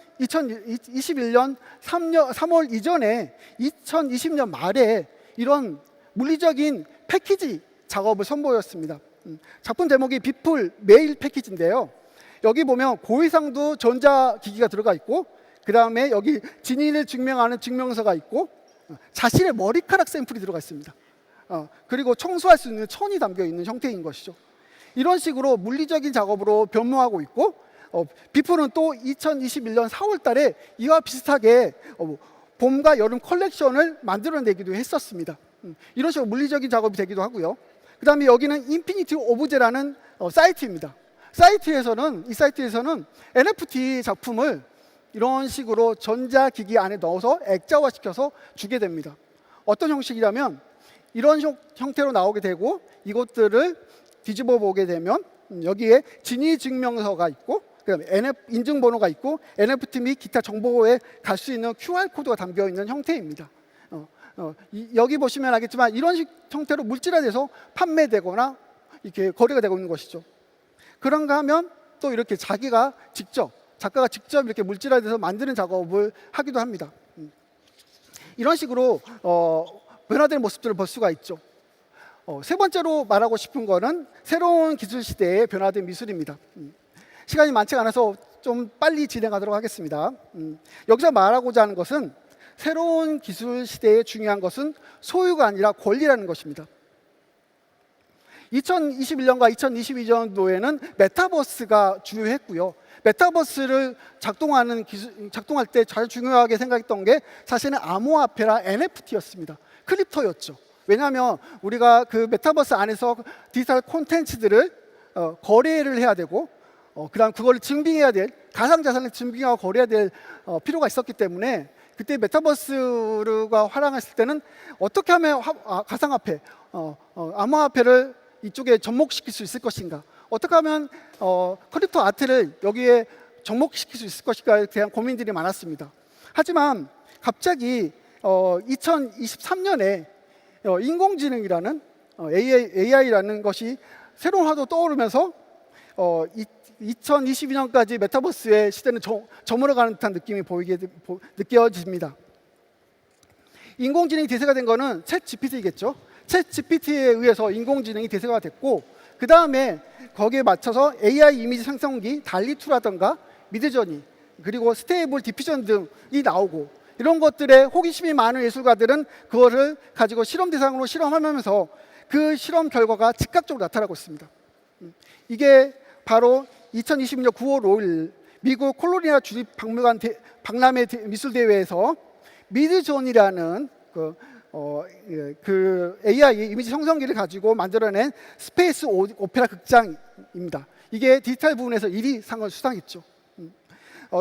3월 이전에 2020년 말에 이런 물리적인 패키지 작업을 선보였습니다. 작품 제목이 비플 메일 패키지인데요. 여기 보면 고해상도 전자기기가 들어가 있고 그 다음에 여기 진인을 증명하는 증명서가 있고 자신의 머리카락 샘플이 들어가 있습니다. 그리고 청소할 수 있는 천이 담겨 있는 형태인 것이죠. 이런 식으로 물리적인 작업으로 변모하고 있고 비플은 또 2021년 4월 달에 이와 비슷하게 봄과 여름 컬렉션을 만들어내기도 했었습니다. 이런 식으로 물리적인 작업이 되기도 하고요. 그 다음에 여기는 인피니티 오브제라는 사이트입니다. 이 사이트에서는 NFT 작품을 이런 식으로 전자기기 안에 넣어서 액자화시켜서 주게 됩니다. 어떤 형식이라면 이런 형태로 나오게 되고 이것들을 뒤집어 보게 되면 여기에 진위증명서가 있고 그다음에 인증번호가 있고 NFT 및 기타 정보에 갈 수 있는 QR코드가 담겨있는 형태입니다. 여기 보시면 알겠지만 이런 형태로 물질화돼서 판매되거나 이렇게 거래가 되고 있는 것이죠. 그런가 하면 또 이렇게 작가가 직접 이렇게 물질화돼서 만드는 작업을 하기도 합니다. 이런 식으로 변화된 모습들을 볼 수가 있죠. 세 번째로 말하고 싶은 거는 새로운 기술 시대에 변화된 미술입니다. 시간이 많지 않아서 좀 빨리 진행하도록 하겠습니다. 여기서 말하고자 하는 것은 새로운 기술 시대에 중요한 것은 소유가 아니라 권리라는 것입니다. 2021년과 2022년도에는 메타버스가 주요했고요. 메타버스를 작동할 때 잘 중요하게 생각했던 게 사실은 암호화폐라 NFT였습니다. 크립토였죠. 왜냐하면 우리가 그 메타버스 안에서 디지털 콘텐츠들을 거래를 해야 되고 그다음 그걸 증빙해야 될 가상자산을 증빙하고 거래해야 될 필요가 있었기 때문에 그때 메타버스가 활용했을 때는 어떻게 하면 가상화폐, 암호화폐를 이쪽에 접목시킬 수 있을 것인가, 어떻게 하면 크립토 아트를 여기에 접목시킬 수 있을 것인가에 대한 고민들이 많았습니다. 하지만 갑자기 2023년에 인공지능이라는 AI라는 것이 새로운 화두 떠오르면서 2022년까지 메타버스의 시대는 저물어가는 듯한 느낌이 느껴집니다. 인공지능이 대세가 된 거는 챗 GPT겠죠. 챗 GPT에 의해서 인공지능이 대세가 됐고 그 다음에 거기에 맞춰서 AI 이미지 생성기 달리2라든가 미드저니 그리고 스테이블 디퓨전 등이 나오고 이런 것들에 호기심이 많은 예술가들은 그거를 가지고 실험 대상으로 실험하면서 그 실험 결과가 즉각적으로 나타나고 있습니다. 이게 바로 2020년 9월 5일 미국 콜로리아 주립박물관 박람회 미술대회에서 미드존이라는 그 AI 이미지 형성기를 가지고 만들어낸 스페이스 오페라 극장입니다. 이게 디지털 부분에서 1위 상을 수상했죠.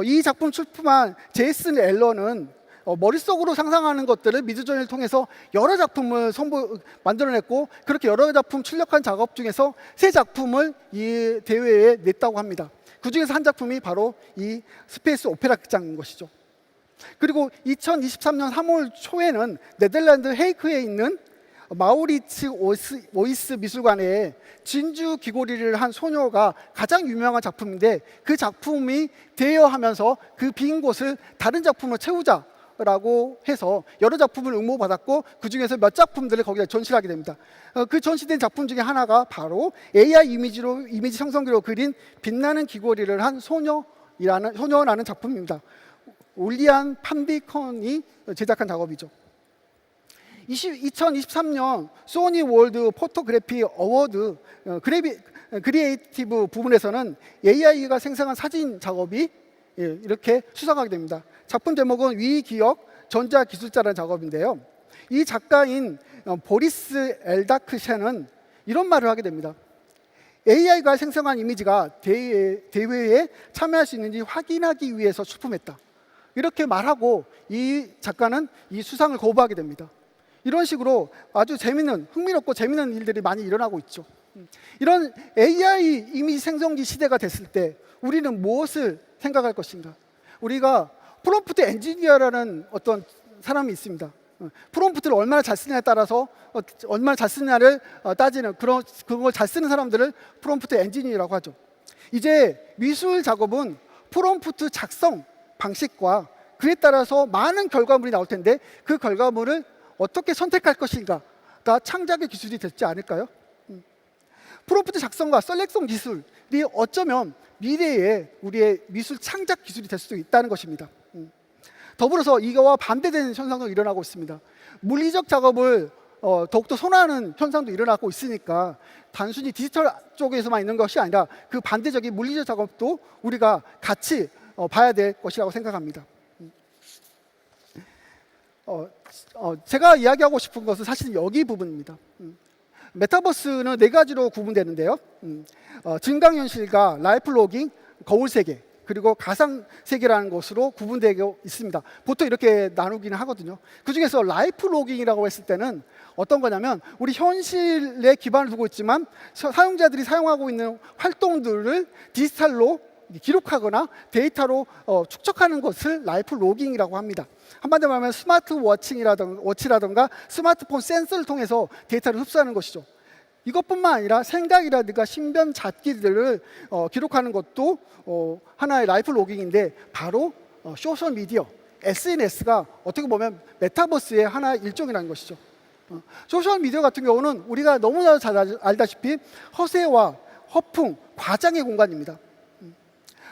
이 작품 출품한 제이슨 앨런은 머릿속으로 상상하는 것들을 미드존을 통해서 여러 작품을 만들어냈고 그렇게 여러 작품 출력한 작업 중에서 3작품을 이 대회에 냈다고 합니다. 그 중에서 한 작품이 바로 이 스페이스 오페라 극장인 것이죠. 그리고 2023년 3월 초에는 네덜란드 헤이크에 있는 마우리츠 오이스 미술관에 진주 귀고리를 한 소녀가 가장 유명한 작품인데 그 작품이 대여하면서 그 빈 곳을 다른 작품으로 채우자라고 해서 여러 작품을 응모받았고 그 중에서 몇 작품들을 거기다 전시를 하게 됩니다. 그 전시된 작품 중에 하나가 바로 AI 이미지 형성기로 그린 빛나는 귀고리를 한 소녀라는 작품입니다. 올리안 판비컨이 제작한 작업이죠. 2023년 소니 월드 포토그래피 어워드 크리에이티브 부분에서는 AI가 생성한 사진 작업이 이렇게 수상하게 됩니다. 작품 제목은 위기억 전자기술자라는 작업인데요. 이 작가인 보리스 엘다크셴은 이런 말을 하게 됩니다. AI가 생성한 이미지가 대회에 참여할 수 있는지 확인하기 위해서 출품했다. 이렇게 말하고 이 작가는 이 수상을 거부하게 됩니다. 이런 식으로 아주 흥미롭고 재미있는 일들이 많이 일어나고 있죠. 이런 AI 이미지 생성기 시대가 됐을 때 우리는 무엇을 생각할 것인가? 우리가 프롬프트 엔지니어라는 어떤 사람이 있습니다. 프롬프트를 얼마나 잘 쓰냐에 따라서 얼마나 잘 쓰냐를 따지는 그걸 잘 쓰는 사람들을 프롬프트 엔지니어라고 하죠. 이제 미술 작업은 프롬프트 작성 방식과 그에 따라서 많은 결과물이 나올 텐데 그 결과물을 어떻게 선택할 것인가가 창작의 기술이 되지 않을까요? 프롬프트 작성과 셀렉션 기술이 어쩌면 미래의 우리의 미술 창작 기술이 될 수도 있다는 것입니다. 더불어서 이거와 반대되는 현상도 일어나고 있습니다. 물리적 작업을 더욱더 선호하는 현상도 일어나고 있으니까 단순히 디지털 쪽에서만 있는 것이 아니라 그 반대적인 물리적 작업도 우리가 같이 봐야 될 것이라고 생각합니다. 제가 이야기하고 싶은 것은 사실 여기 부분입니다. 메타버스는 4가지로 구분되는데요. 증강현실과 라이프 로깅, 거울세계, 그리고 가상세계라는 것으로 구분되어 있습니다. 보통 이렇게 나누기는 하거든요. 그중에서 라이프 로깅이라고 했을 때는 어떤 거냐면 우리 현실에 기반을 두고 있지만 사용자들이 사용하고 있는 활동들을 디지털로 기록하거나 데이터로 축적하는 것을 라이프 로깅이라고 합니다. 한마디로 말하면 스마트워치라든가 스마트폰 센서를 통해서 데이터를 흡수하는 것이죠. 이것뿐만 아니라 생각이라든가 신변 잡기들을 기록하는 것도 하나의 라이프 로깅인데 바로 소셜미디어, SNS가 어떻게 보면 메타버스의 하나의 일종이라는 것이죠. 소셜미디어 같은 경우는 우리가 너무나 잘 알다시피 허세와 허풍, 과장의 공간입니다.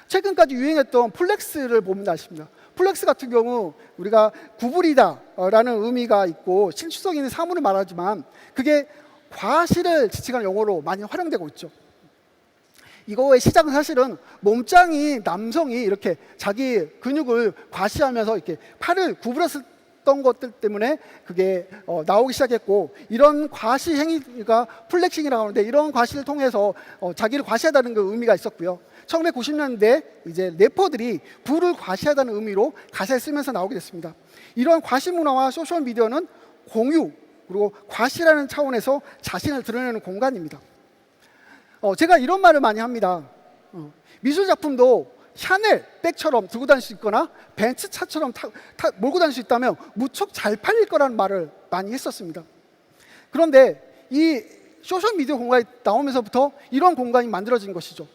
최근까지 유행했던 플렉스를 보면 아십니다. 플렉스 같은 경우 우리가 구부리다라는 의미가 있고 실추성 있는 사물을 말하지만 그게 과실을 지칭하는 용어로 많이 활용되고 있죠. 이거의 시작은 사실은 몸짱이 남성이 이렇게 자기 근육을 과시하면서 이렇게 팔을 구부렸던 것들 때문에 그게 나오기 시작했고, 이런 과시 행위가 플렉싱이라고 하는데 이런 과시를 통해서 자기를 과시하다는 그 의미가 있었고요. 1990년대 이제 래퍼들이 부를 과시하다는 의미로 가사에 쓰면서 나오게 됐습니다. 이런 과시 문화와 소셜 미디어는 공유 그리고 과시라는 차원에서 자신을 드러내는 공간입니다. 제가 이런 말을 많이 합니다. 미술 작품도 샤넬 백처럼 들고 다닐 수 있거나 벤츠 차처럼 몰고 다닐 수 있다면 무척 잘 팔릴 거라는 말을 많이 했었습니다. 그런데 이 소셜미디어 공간이 나오면서부터 이런 공간이 만들어진 것이죠.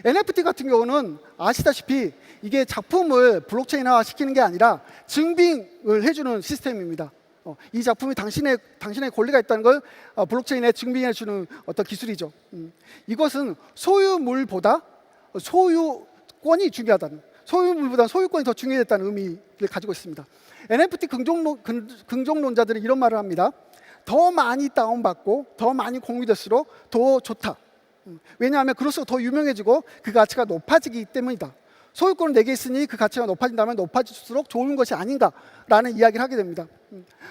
NFT 같은 경우는 아시다시피 이게 작품을 블록체인화 시키는 게 아니라 증빙을 해주는 시스템입니다. 이 작품이 당신의 권리가 있다는 걸 블록체인에 증빙해주는 어떤 기술이죠. 이것은 소유물보다 소유권이 중요하다는, 소유물보다 소유권이 더 중요했다는 의미를 가지고 있습니다. NFT 긍정론자들은 이런 말을 합니다. 더 많이 다운받고 더 많이 공유될수록 더 좋다. 왜냐하면 그럴수록 더 유명해지고 그 가치가 높아지기 때문이다. 소유권을 내게 있으니 그 가치가 높아진다면 높아질수록 좋은 것이 아닌가라는 이야기를 하게 됩니다.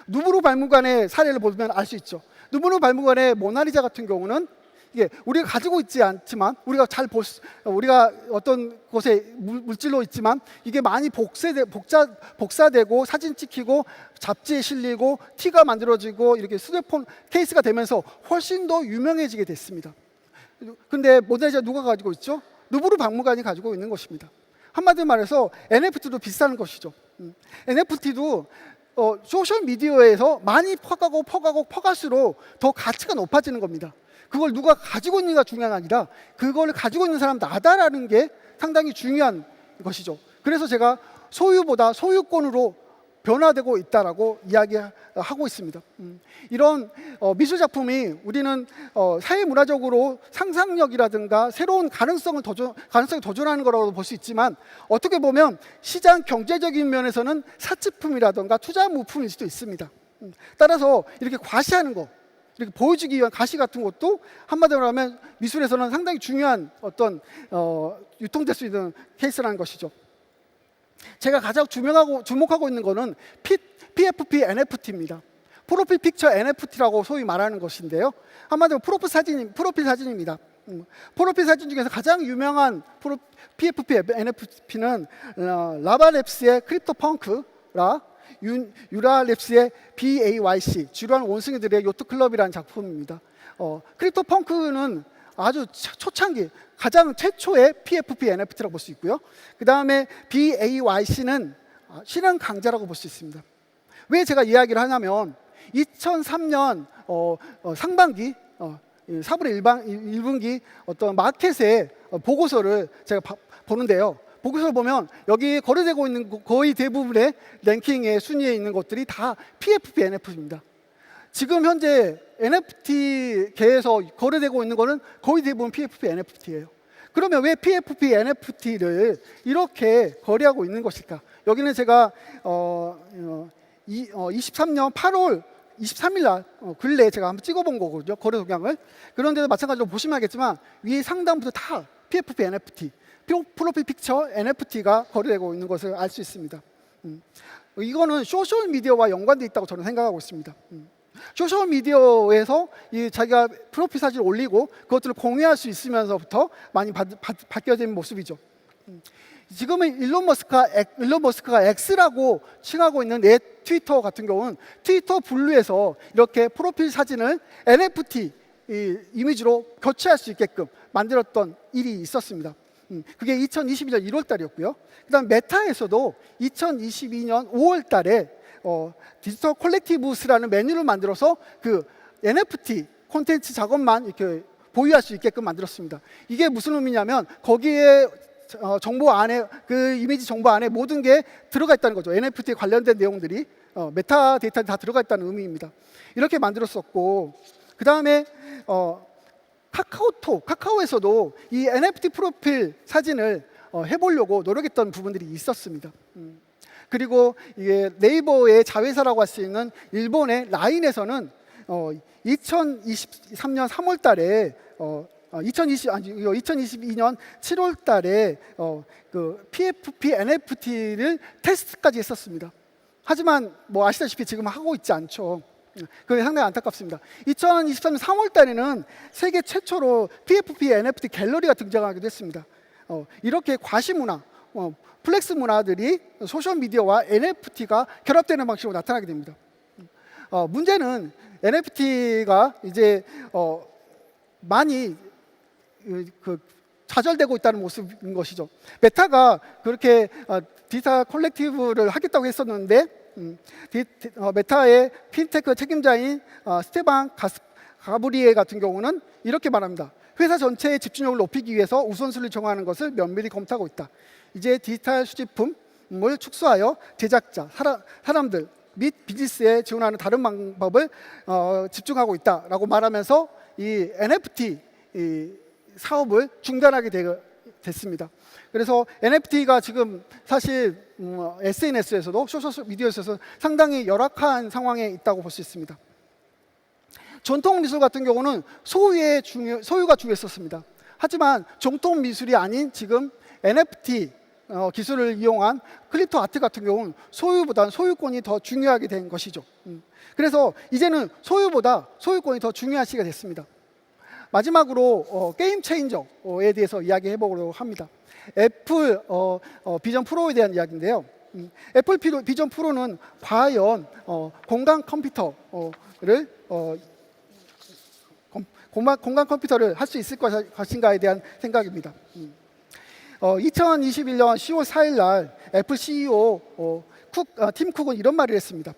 누브르 박물관의 사례를 보면 알 수 있죠. 누브르 박물관의 모나리자 같은 경우는 이게 우리가 가지고 있지 않지만 우리가 어떤 곳에 물질로 있지만 이게 많이 복사되고 사진 찍히고 잡지에 실리고 티가 만들어지고 이렇게 휴대폰 케이스가 되면서 훨씬 더 유명해지게 됐습니다. 근데 모나리자 누가 가지고 있죠? 누브르 박물관이 가지고 있는 것입니다. 한마디로 말해서 NFT도 비슷한 것이죠. NFT도 소셜미디어에서 많이 퍼갈수록 더 가치가 높아지는 겁니다. 그걸 누가 가지고 있는가 중요한 게 아니라 그걸 가지고 있는 사람 나다라는 게 상당히 중요한 것이죠. 그래서 제가 소유보다 소유권으로 변화되고 있다라고 이야기하고 있습니다. 이런 미술 작품이 우리는 사회문화적으로 상상력이라든가 새로운 가능성이 도전하는 거라고 볼 수 있지만, 어떻게 보면 시장 경제적인 면에서는 사치품이라든가 투자 물품일 수도 있습니다. 따라서 이렇게 과시하는 거, 이렇게 보여주기 위한 가시 같은 것도 한마디로 하면 미술에서는 상당히 중요한 어떤 유통될 수 있는 케이스라는 것이죠. 제가 가장 주목하고 있는 것은 PFP NFT입니다. 프로필 픽처 NFT라고 소위 말하는 것인데요. 한마디로 프로필 사진입니다. 프로필 사진 중에서 가장 유명한 PFP NFT는 라바랩스의 크립토펑크라 유라랩스의 BAYC, 지루한 원숭이들의 요트클럽이라는 작품입니다. 크립토펑크는 아주 초창기, 가장 최초의 PFP NFT라고 볼 수 있고요. 그 다음에 BAYC는 실현 강자라고 볼 수 있습니다. 왜 제가 이야기를 하냐면 2003년 상반기 4분의 1분기 어떤 마켓의 보고서를 제가 보는데요. 보고서를 보면 여기 거래되고 있는 거의 대부분의 랭킹의 순위에 있는 것들이 다 PFP NFT입니다. 지금 현재 NFT계에서 거래되고 있는 거는 거의 대부분 PFP NFT예요. 그러면 왜 PFP NFT를 이렇게 거래하고 있는 것일까? 여기는 제가 23년 8월 23일 날 근래에 제가 한번 찍어본 거거든요. 거래 동향을. 그런데도 마찬가지로 보시면 알겠지만 위에 상단부터 다 PFP NFT, 프로필 픽처 NFT가 거래되고 있는 것을 알 수 있습니다. 이거는 소셜미디어와 연관되어 있다고 저는 생각하고 있습니다. 소셜미디어에서 자기가 프로필 사진을 올리고 그것들을 공유할 수 있으면서부터 많이 바뀌어진 모습이죠. 지금은 일론 머스크가 X라고 칭하고 있는 트위터 같은 경우는 트위터 분류에서 이렇게 프로필 사진을 NFT 이미지로 교체할 수 있게끔 만들었던 일이 있었습니다. 그게 2022년 1월 달이었고요. 그 다음 메타에서도 2022년 5월 달에 디지털 콜렉티브스라는 메뉴를 만들어서 그 NFT 콘텐츠 작업만 이렇게 보유할 수 있게끔 만들었습니다. 이게 무슨 의미냐면 거기에 정보 안에, 그 이미지 정보 안에 모든 게 들어가 있다는 거죠. NFT에 관련된 내용들이 메타 데이터에 다 들어가 있다는 의미입니다. 이렇게 만들었었고, 그 다음에 카카오에서도 이 NFT 프로필 사진을 해보려고 노력했던 부분들이 있었습니다. 그리고 이게 네이버의 자회사라고 할 수 있는 일본의 라인에서는 2023년 3월 달에 2022년 7월 달에 그 PFP NFT를 테스트까지 했었습니다. 하지만 뭐 아시다시피 지금 하고 있지 않죠. 그게 상당히 안타깝습니다. 2023년 3월 달에는 세계 최초로 PFP NFT 갤러리가 등장하기도 했습니다. 이렇게 과시문화, 플렉스 문화들이 소셜미디어와 NFT가 결합되는 방식으로 나타나게 됩니다. 문제는 NFT가 이제 많이 좌절되고 있다는 모습인 것이죠. 메타가 그렇게 디지털 콜렉티브를 하겠다고 했었는데 메타의 핀테크 책임자인 스테반 가브리에 같은 경우는 이렇게 말합니다. 회사 전체의 집중력을 높이기 위해서 우선순위를 정하는 것을 면밀히 검토하고 있다. 이제 디지털 수집품을 축소하여 제작자, 사람들 및 비즈니스에 지원하는 다른 방법을 집중하고 있다라고 말하면서 이 NFT 사업을 중단하게 됐습니다. 그래서 NFT가 지금 사실 SNS에서도 소셜미디어에서 상당히 열악한 상황에 있다고 볼 수 있습니다. 전통 미술 같은 경우는 소유가 중요했었습니다. 하지만 전통 미술이 아닌 지금 NFT 기술을 이용한 크립토 아트 같은 경우는 소유보다 소유권이 더 중요하게 된 것이죠. 그래서 이제는 소유보다 소유권이 더 중요한 시기가 됐습니다. 마지막으로 게임 체인저에 대해서 이야기해 보려고 합니다. 애플 비전 프로에 대한 이야기인데요. 애플 비전 프로는 과연 공간 컴퓨터를 할 수 있을 것인가에 대한 생각입니다. 2021년 10월 4일 날 애플 CEO 팀 쿡은 이런 말을 했습니다.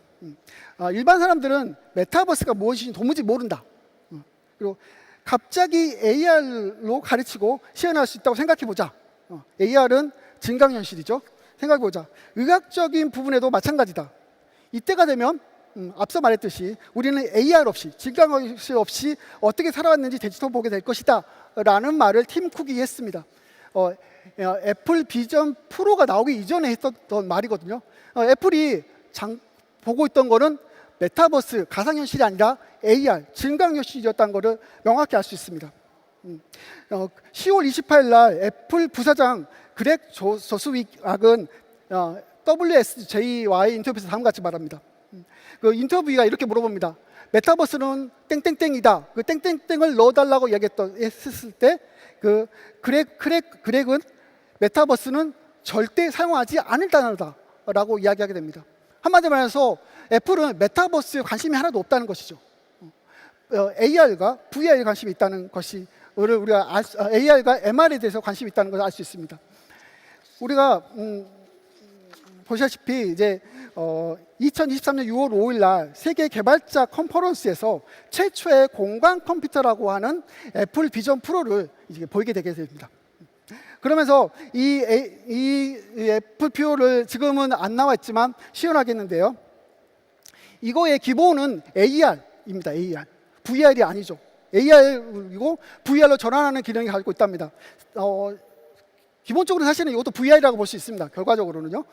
일반 사람들은 메타버스가 무엇인지 도무지 모른다. 그리고 갑자기 AR로 가르치고 시연할 수 있다고 생각해보자. AR은 증강현실이죠. 생각해보자. 의학적인 부분에도 마찬가지다. 이때가 되면 앞서 말했듯이 우리는 AR 없이, 증강현실 없이 어떻게 살아왔는지 되짚어보게 될 것이다 라는 말을 팀 쿡이 했습니다. 애플 비전 프로가 나오기 이전에 했던 말이거든요. 애플이 보고 있던 거는 메타버스, 가상현실이 아니라 AR, 증강현실이었다는 것을 명확히 알 수 있습니다. 10월 28일 날 애플 부사장 그렉 저스윅은 WSJ와의 인터뷰에서 다음과 같이 말합니다. 그 인터뷰가 이렇게 물어봅니다. 메타버스는 땡땡땡이다. 그 땡땡땡을 넣어달라고 했을 때 그 그렉은 메타버스는 절대 사용하지 않을 단어다라고 이야기하게 됩니다. 한마디로 말해서 애플은 메타버스에 관심이 하나도 없다는 것이죠. AR과 VR에 관심이 있다는 것이 우리가 AR과 MR에 대해서 관심이 있다는 것을 알 수 있습니다. 우리가 보시다시피 이제 2023년 6월 5일 날 세계 개발자 컨퍼런스에서 최초의 공간 컴퓨터라고 하는 애플 비전 프로를 이제 보이게 되게 됩니다. 그러면서 이 애플 PO를 지금은 안 나와 있지만 시연하겠는데요. 이거의 기본은 AR입니다. AR. VR이 아니죠. AR이고 VR로 전환하는 기능이 가지고 있답니다. 기본적으로 사실은 이것도 VR이라고 볼 수 있습니다. 결과적으로는요.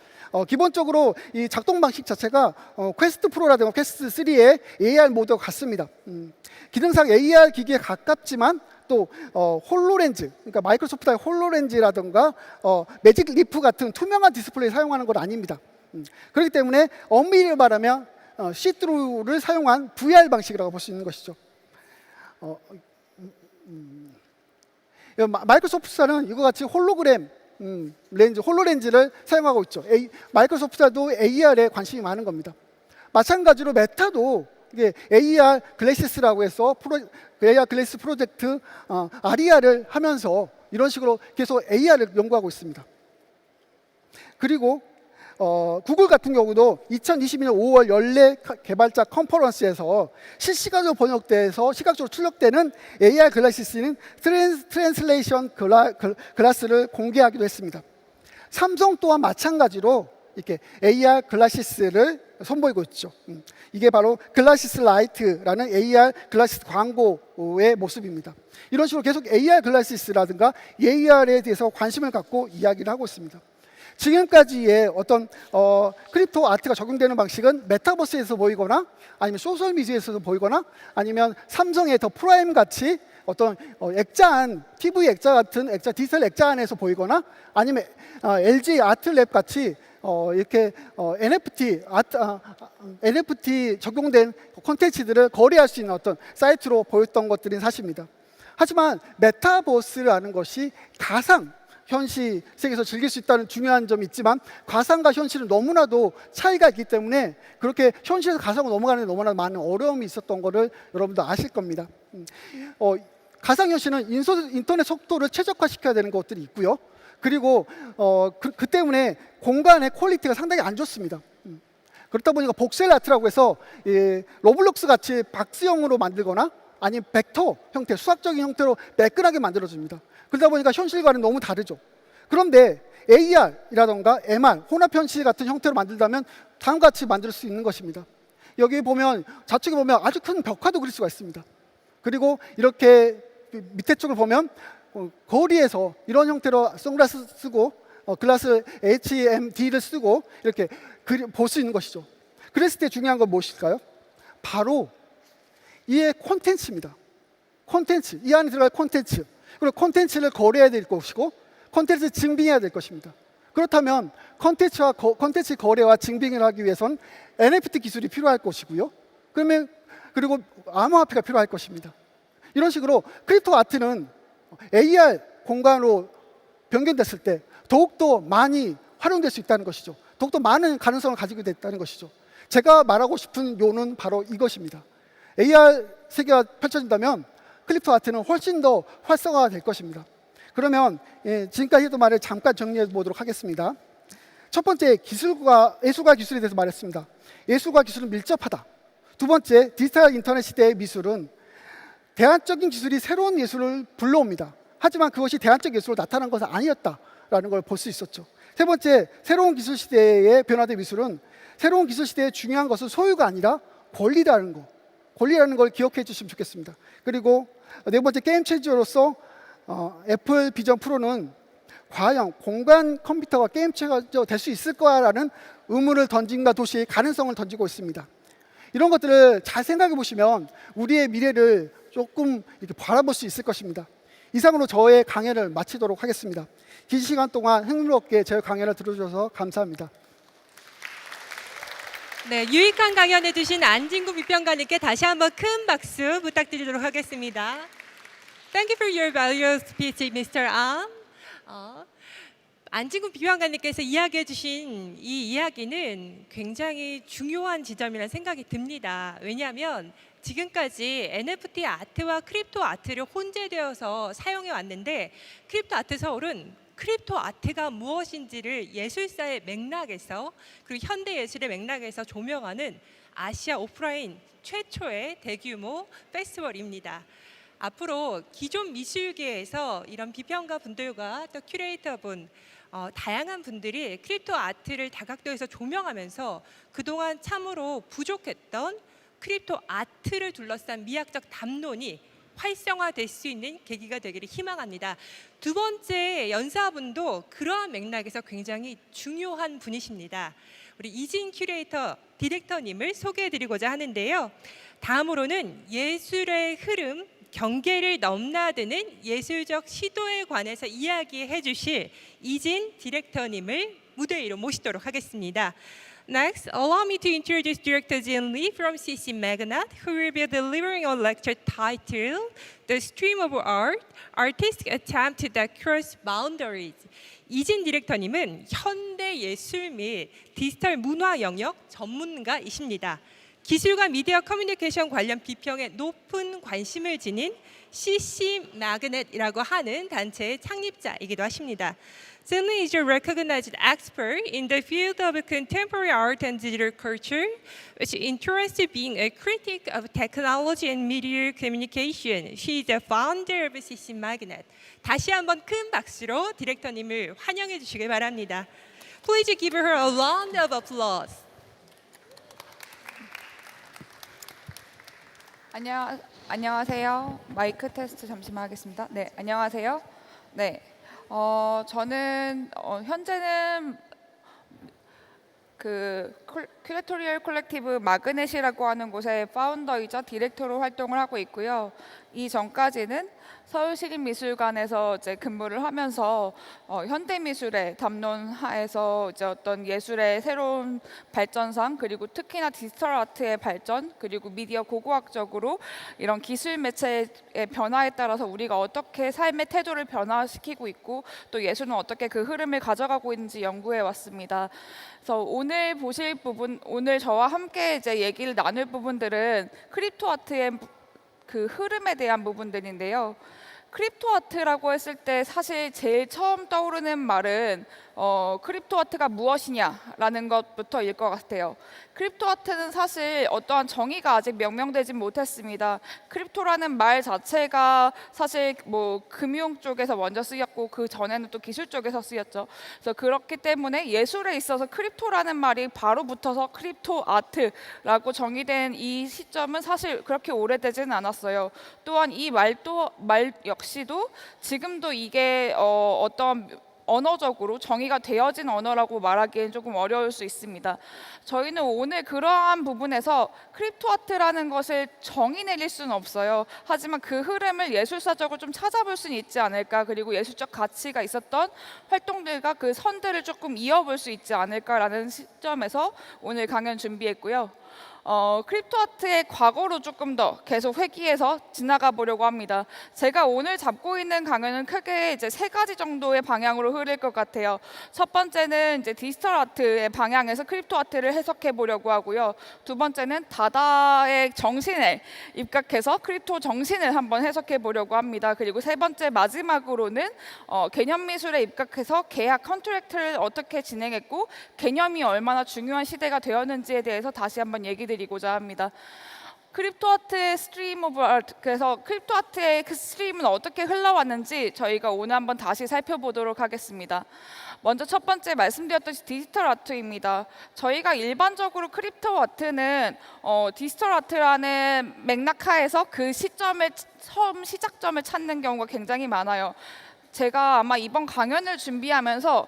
기본적으로 이 작동 방식 자체가 퀘스트 프로라든가 퀘스트 3의 AR 모드와 같습니다. 기능상 AR 기기에 가깝지만 또 홀로렌즈, 그러니까 마이크로소프트의 홀로렌즈라든가 매직 리프 같은 투명한 디스플레이 사용하는 건 아닙니다. 그렇기 때문에 엄밀히 말하면 시트루를 사용한 VR 방식이라고 볼 수 있는 것이죠. 마이크로소프트사는 이와 같이 홀로렌즈를 사용하고 있죠. 마이크로소프트사도 AR에 관심이 많은 겁니다. 마찬가지로 메타도 이게 AR 글래시스라고 해서 AR 글래시 프로젝트 아리아를 하면서 이런 식으로 계속 AR을 연구하고 있습니다. 그리고 구글 같은 경우도 2022년 5월 연례 개발자 컨퍼런스에서 실시간으로 번역돼서 시각적으로 출력되는 AR 글래시스는 트랜슬레이션 글라스를 공개하기도 했습니다. 삼성 또한 마찬가지로 이렇게 AR 글라시스를 선보이고 있죠. 이게 바로 글라시스 라이트라는 AR 글라시스 광고의 모습입니다. 이런 식으로 계속 AR 글라시스라든가 AR에 대해서 관심을 갖고 이야기를 하고 있습니다. 지금까지의 어떤 크립토 아트가 적용되는 방식은 메타버스에서 보이거나 아니면 소셜 미디어에서 보이거나 아니면 삼성의 더 프라임 같이 어떤 액자안, TV 액자 같은 액자, 디지털 액자 안에서 보이거나 아니면 LG 아트랩 같이 이렇게 NFT 적용된 콘텐츠들을 거래할 수 있는 어떤 사이트로 보였던 것들인 사실입니다. 하지만 메타버스라는 것이 가상 현실 세계에서 즐길 수 있다는 중요한 점이 있지만 가상과 현실은 너무나도 차이가 있기 때문에 그렇게 현실에서 가상으로 넘어가는 데 너무나 많은 어려움이 있었던 것을 여러분도 아실 겁니다. 가상현실은 인터넷 속도를 최적화시켜야 되는 것들이 있고요. 그리고 그 때문에 공간의 퀄리티가 상당히 안 좋습니다. 그렇다 보니까 복셀 아트라고 해서 로블록스 같이 박스형으로 만들거나 아니면 벡터 형태, 수학적인 형태로 매끈하게 만들어줍니다. 그러다 보니까 현실과는 너무 다르죠. 그런데 AR이라던가 MR, 혼합현실 같은 형태로 만들다면 다음과 같이 만들 수 있는 것입니다. 여기 보면 좌측에 보면 아주 큰 벽화도 그릴 수가 있습니다. 그리고 이렇게 밑에 쪽을 보면 거리에서 이런 형태로 선글라스 쓰고 글라스 HMD를 쓰고 이렇게 볼 수 있는 것이죠. 그랬을 때 중요한 건 무엇일까요? 바로 이의 콘텐츠입니다. 콘텐츠, 이 안에 들어갈 콘텐츠. 그리고 콘텐츠를 거래해야 될 것이고 콘텐츠를 증빙해야 될 것입니다. 그렇다면 콘텐츠 거래와 증빙을 하기 위해선 NFT 기술이 필요할 것이고요. 그리고 암호화폐가 필요할 것입니다. 이런 식으로 크립토 아트는 AR 공간으로 변경됐을 때 더욱더 많이 활용될 수 있다는 것이죠. 더욱더 많은 가능성을 가지게 됐다는 것이죠. 제가 말하고 싶은 요는 바로 이것입니다. AR 세계가 펼쳐진다면 크립토 아트는 훨씬 더 활성화될 것입니다. 그러면 지금까지 했던 말을 잠깐 정리해 보도록 하겠습니다. 첫 번째, 예술과 기술에 대해서 말했습니다. 예술과 기술은 밀접하다. 두 번째, 디지털 인터넷 시대의 미술은 대안적인 기술이 새로운 예술을 불러옵니다. 하지만 그것이 대안적 예술로 나타난 것은 아니었다라는 걸 볼 수 있었죠. 세 번째, 새로운 기술 시대의 변화된 미술은 새로운 기술 시대의 중요한 것은 소유가 아니라 권리라는 걸 기억해 주시면 좋겠습니다. 그리고 네 번째, 게임 체인저로서 애플 비전 프로는 과연 공간 컴퓨터가 게임 체인저 될 수 있을 거라는 의문을 던진과 동시에 가능성을 던지고 있습니다. 이런 것들을 잘 생각해 보시면 우리의 미래를 조금 이렇게 바라볼 수 있을 것입니다. 이상으로 저의 강연을 마치도록 하겠습니다. 긴 시간 동안 흥미롭게 제 강연을 들어주셔서 감사합니다. 네, 유익한 강연해 주신 안진구 비평가님께 다시 한번 큰 박수 부탁드리도록 하겠습니다. Thank you for your valuable speech, Mr. Am. 안진구 비평가님께서 이야기해 주신 이 이야기는 굉장히 중요한 지점이라는 생각이 듭니다. 왜냐하면 지금까지 NFT 아트와 크립토 아트를 혼재되어서 사용해 왔는데 크립토 아트 서울은 크립토 아트가 무엇인지를 예술사의 맥락에서 그리고 현대 예술의 맥락에서 조명하는 아시아 오프라인 최초의 대규모 페스티벌입니다. 앞으로 기존 미술계에서 이런 비평가 분들과 또 큐레이터 분 다양한 분들이 크립토 아트를 다각도에서 조명하면서 그동안 참으로 부족했던 크립토 아트를 둘러싼 미학적 담론이 활성화될 수 있는 계기가 되기를 희망합니다. 두 번째 연사분도 그러한 맥락에서 굉장히 중요한 분이십니다. 우리 이진 큐레이터 디렉터님을 소개해드리고자 하는데요. 다음으로는 예술의 흐름, 경계를 넘나드는 예술적 시도에 관해서 이야기해 주실 이진 디렉터님을 무대 위로 모시도록 하겠습니다. Next, allow me to introduce Director Jin Lee from CC Magnet, who will be delivering a lecture titled The Stream of Art, Artistic Attempt That Cross Boundaries. 이진 디렉터님은 현대 예술 및 디지털 문화 영역 전문가이십니다. 기술과 미디어 커뮤니케이션 관련 비평에 높은 관심을 지닌 CC Magnet이라고 하는 단체의 창립자이기도 하십니다. Jin Lee is a recognized expert in the field of contemporary art and digital culture, which interests being a critic of technology and media communication. She is the founder of CC Magnet. 다시 한번 큰 박수로 디렉터님을 환영해 주시길 바랍니다. Please give her a round of applause. 안녕하세요. 마이크 테스트 잠시만 하겠습니다. 네, 안녕하세요. 네, 저는 현재는 그 큐레토리얼 콜렉티브 마그넷이라고 하는 곳의 파운더이자 디렉터로 활동을 하고 있고요. 이 전까지는 서울시립미술관에서 이제 근무를 하면서 현대미술의 담론하에서 이제 어떤 예술의 새로운 발전상, 그리고 특히나 디지털 아트의 발전, 그리고 미디어 고고학적으로 이런 기술 매체의 변화에 따라서 우리가 어떻게 삶의 태도를 변화시키고 있고 또 예술은 어떻게 그 흐름을 가져가고 있는지 연구해 왔습니다. 그래서 오늘 보실 부분, 오늘 저와 함께 이제 얘기를 나눌 부분들은 크립토 아트의 그 흐름에 대한 부분들인데요. 크립토 아트라고 했을 때 사실 제일 처음 떠오르는 말은 크립토 아트가 무엇이냐라는 것부터일 것 같아요. 크립토 아트는 사실 어떠한 정의가 아직 명명되지 못했습니다. 크립토라는 말 자체가 사실 뭐 금융 쪽에서 먼저 쓰였고 그 전에는 또 기술 쪽에서 쓰였죠. 그래서 그렇기 때문에 예술에 있어서 크립토라는 말이 바로 붙어서 크립토 아트라고 정의된 이 시점은 사실 그렇게 오래되지는 않았어요. 또한 이 말 역시도 지금도 이게 어떤 언어적으로 정의가 되어진 언어라고 말하기엔 조금 어려울 수 있습니다. 저희는 오늘 그러한 부분에서 크립토 아트라는 것을 정의 내릴 수는 없어요. 하지만 그 흐름을 예술사적으로 좀 찾아볼 수는 있지 않을까, 그리고 예술적 가치가 있었던 활동들과 그 선들을 조금 이어볼 수 있지 않을까라는 시점에서 오늘 강연 준비했고요. 크립토 아트의 과거로 조금 더 계속 회귀해서 지나가 보려고 합니다. 제가 오늘 잡고 있는 강연은 크게 이제 세 가지 정도의 방향으로 흐를 것 같아요. 첫 번째는 이제 디지털 아트의 방향에서 크립토 아트를 해석해 보려고 하고요. 두 번째는 다다의 정신에 입각해서 크립토 정신을 한번 해석해 보려고 합니다. 그리고 세 번째 마지막으로는 개념 미술에 입각해서 계약 컨트랙트를 어떻게 진행했고 개념이 얼마나 중요한 시대가 되었는지에 대해서 다시 한번 얘기 드리고자 합니다. 크립토 아트의 스트림 오브 아트, 그래서 크립토 아트의 그 스트림은 어떻게 흘러왔는지 저희가 오늘 한번 다시 살펴보도록 하겠습니다. 먼저 첫 번째 말씀드렸듯이 디지털 아트입니다. 저희가 일반적으로 크립토 아트는 디지털 아트라는 맥락하에서 그 시점의 처음 시작점을 찾는 경우가 굉장히 많아요. 제가 아마 이번 강연을 준비하면서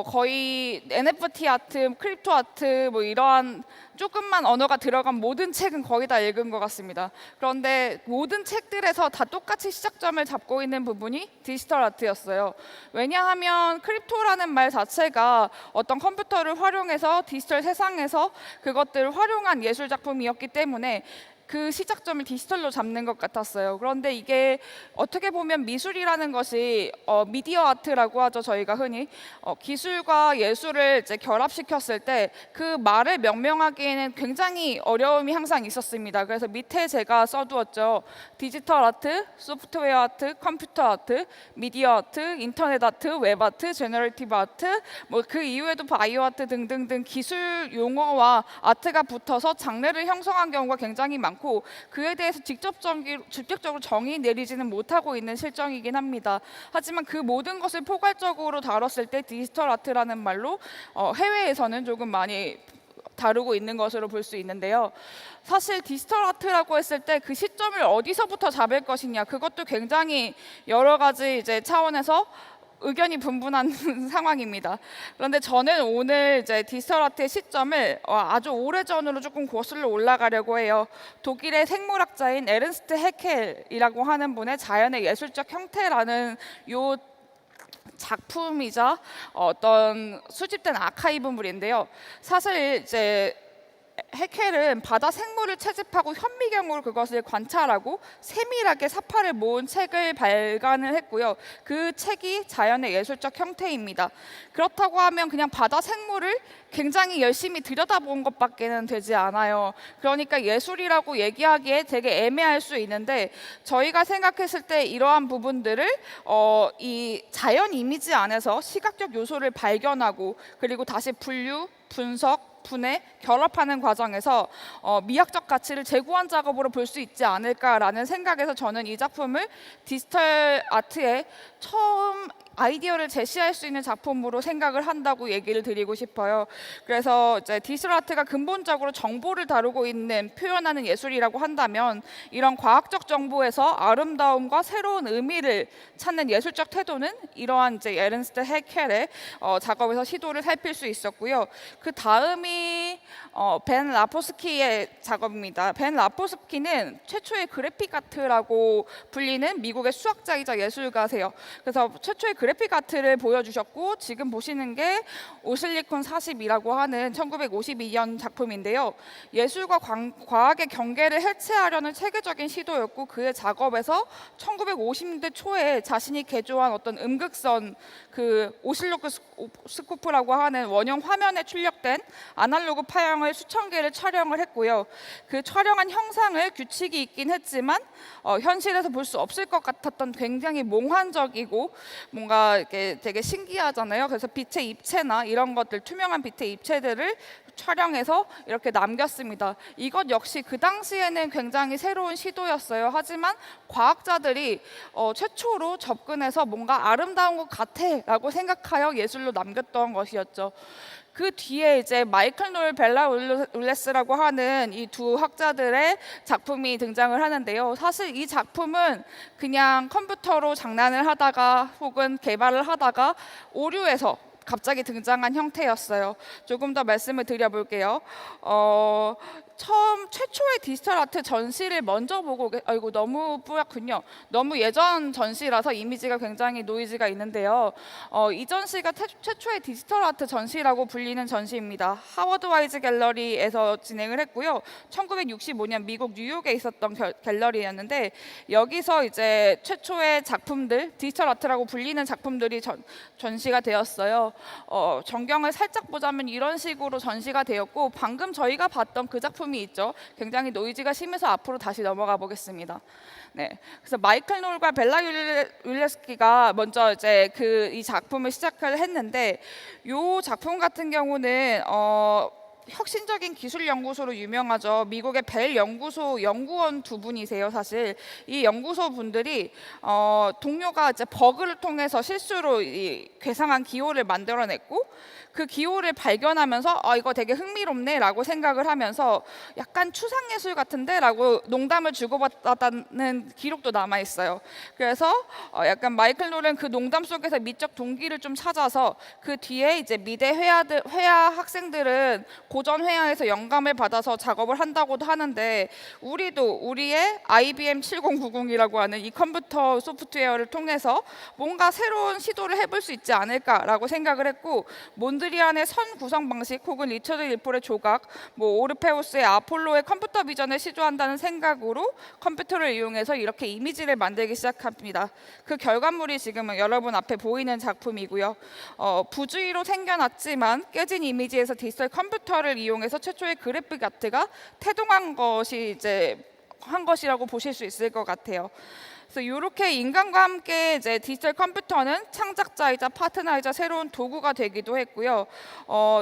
거의 NFT 아트, 크립토 아트 뭐 이러한 조금만 언어가 들어간 모든 책은 거의 다 읽은 것 같습니다. 그런데 모든 책들에서 다 똑같이 시작점을 잡고 있는 부분이 디지털 아트였어요. 왜냐하면 크립토라는 말 자체가 어떤 컴퓨터를 활용해서 디지털 세상에서 그것들을 활용한 예술 작품이었기 때문에 그 시작점을 디지털로 잡는 것 같았어요. 그런데 이게 어떻게 보면 미술이라는 것이 미디어 아트라고 하죠. 저희가 흔히 기술과 예술을 이제 결합시켰을 때 그 말을 명명하기에는 굉장히 어려움이 항상 있었습니다. 그래서 밑에 제가 써두었죠. 디지털 아트, 소프트웨어 아트, 컴퓨터 아트, 미디어 아트, 인터넷 아트, 웹 아트, 제너레이티브 아트, 뭐 그 이후에도 바이오 아트 등등등 기술 용어와 아트가 붙어서 장르를 형성한 경우가 굉장히 많고 그에 대해서 직접적으로 정의 내리지는 못하고 있는 실정이긴 합니다. 하지만 그 모든 것을 포괄적으로 다뤘을 때 디지털 아트라는 말로 해외에서는 조금 많이 다루고 있는 것으로 볼 수 있는데요. 사실 디지털 아트라고 했을 때 그 시점을 어디서부터 잡을 것이냐, 그것도 굉장히 여러 가지 이제 차원에서 의견이 분분한 상황입니다. 그런데 저는 오늘 이제 디지털 아트의 시점을 아주 오래전으로 조금 거슬러 올라가려고 해요. 독일의 생물학자인 에른스트 해켈이라고 하는 분의 자연의 예술적 형태라는 요 작품이자 어떤 수집된 아카이브물인데요. 사실 이제 해켈은 바다 생물을 채집하고 현미경으로 그것을 관찰하고 세밀하게 사파를 모은 책을 발간을 했고요. 그 책이 자연의 예술적 형태입니다. 그렇다고 하면 그냥 바다 생물을 굉장히 열심히 들여다본 것밖에는 되지 않아요. 그러니까 예술이라고 얘기하기에 되게 애매할 수 있는데 저희가 생각했을 때 이러한 부분들을 이 자연 이미지 안에서 시각적 요소를 발견하고 그리고 다시 분류, 분석, 분해, 결합하는 과정에서 미학적 가치를 제고한 작업으로 볼 수 있지 않을까라는 생각에서 저는 이 작품을 디지털 아트의 처음 아이디어를 제시할 수 있는 작품으로 생각을 한다고 얘기를 드리고 싶어요. 그래서 이제 디지털 아트가 근본적으로 정보를 다루고 있는 표현하는 예술이라고 한다면 이런 과학적 정보에서 아름다움과 새로운 의미를 찾는 예술적 태도는 이러한 이제 에른스트 해켈의 작업에서 시도를 살필 수 있었고요. 그 다음이 벤 라포스키의 작업입니다. 벤 라포스키는 최초의 그래픽 아트라고 불리는 미국의 수학자이자 예술가세요. 그래서 최초의 그래픽 아트를 보여주셨고 지금 보시는 게 오실리콘 40이라고 하는 1952년 작품인데요. 예술과 과학의 경계를 해체하려는 체계적인 시도였고 그의 작업에서 1950년대 초에 자신이 개조한 어떤 음극선 그 오실로스코프라고 하는 원형 화면에 출력된 아날로그 파형을 수천 개를 촬영을 했고요. 그 촬영한 형상을 규칙이 있긴 했지만 현실에서 볼 수 없을 것 같았던 굉장히 몽환적이고 뭔가 이렇게 되게 신기하잖아요. 그래서 빛의 입체나 이런 것들, 투명한 빛의 입체들을 촬영해서 이렇게 남겼습니다. 이것 역시 그 당시에는 굉장히 새로운 시도였어요. 하지만 과학자들이 최초로 접근해서 뭔가 아름다운 것 같아라고 생각하여 예술로 남겼던 것이었죠. 그 뒤에 이제 마이클 노엘 벨라 울레스라고 하는 이 두 학자들의 작품이 등장을 하는데요. 사실 이 작품은 그냥 컴퓨터로 장난을 하다가 혹은 개발을 하다가 오류해서 갑자기 등장한 형태였어요. 조금 더 말씀을 드려볼게요. 최초의 디지털 아트 전시를 먼저 보고 아이고 너무 뿌옇군요. 너무 예전 전시라서 이미지가 굉장히 노이즈가 있는데요. 이 전시가 최초의 디지털 아트 전시라고 불리는 전시입니다. 하워드 와이즈 갤러리에서 진행을 했고요. 1965년 미국 뉴욕에 있었던 갤러리였는데 여기서 이제 최초의 작품들, 디지털 아트라고 불리는 작품들이 전시가 되었어요. 전경을 살짝 보자면 이런 식으로 전시가 되었고 방금 저희가 봤던 그 작품이 있죠. 굉장히 노이즈가 심해서 앞으로 다시 넘어가 보겠습니다. 네, 그래서 마이클 노일과 벨라 윌레스키가 먼저 이제 이 작품을 시작을 했는데 이 작품 같은 경우는 혁신적인 기술 연구소로 유명하죠. 미국의 벨 연구소 연구원 두 분이세요. 사실 이 연구소 분들이 동료가 이제 버그를 통해서 실수로 이 괴상한 기호를 만들어냈고 그 기호를 발견하면서 이거 되게 흥미롭네라고 생각을 하면서 약간 추상예술 같은데라고 농담을 주고받았다는 기록도 남아 있어요. 그래서 약간 마이클 노는 그 농담 속에서 미적 동기를 좀 찾아서 그 뒤에 이제 미대 회화 학생들은 고전 회화에서 영감을 받아서 작업을 한다고도 하는데 우리도 우리의 IBM 7090이라고 하는 이 컴퓨터 소프트웨어를 통해서 뭔가 새로운 시도를 해볼 수 있지 않을까라고 생각을 했고 몬드리안의 선 구성 방식 혹은 리처드 일폴의 조각, 오르페우스의 아폴로의 컴퓨터 비전을 시도한다는 생각으로 컴퓨터를 이용해서 이렇게 이미지를 만들기 시작합니다. 그 결과물이 지금 여러분 앞에 보이는 작품이고요. 부주의로 생겨났지만 깨진 이미지에서 디지털 컴퓨터를 이용해서 최초의 그래픽 아트가 태동한 것이 이제 한 것이라고 보실 수 있을 것 같아요. 그래서 이렇게 인간과 함께 이제 디지털 컴퓨터는 창작자이자 파트너이자 새로운 도구가 되기도 했고요.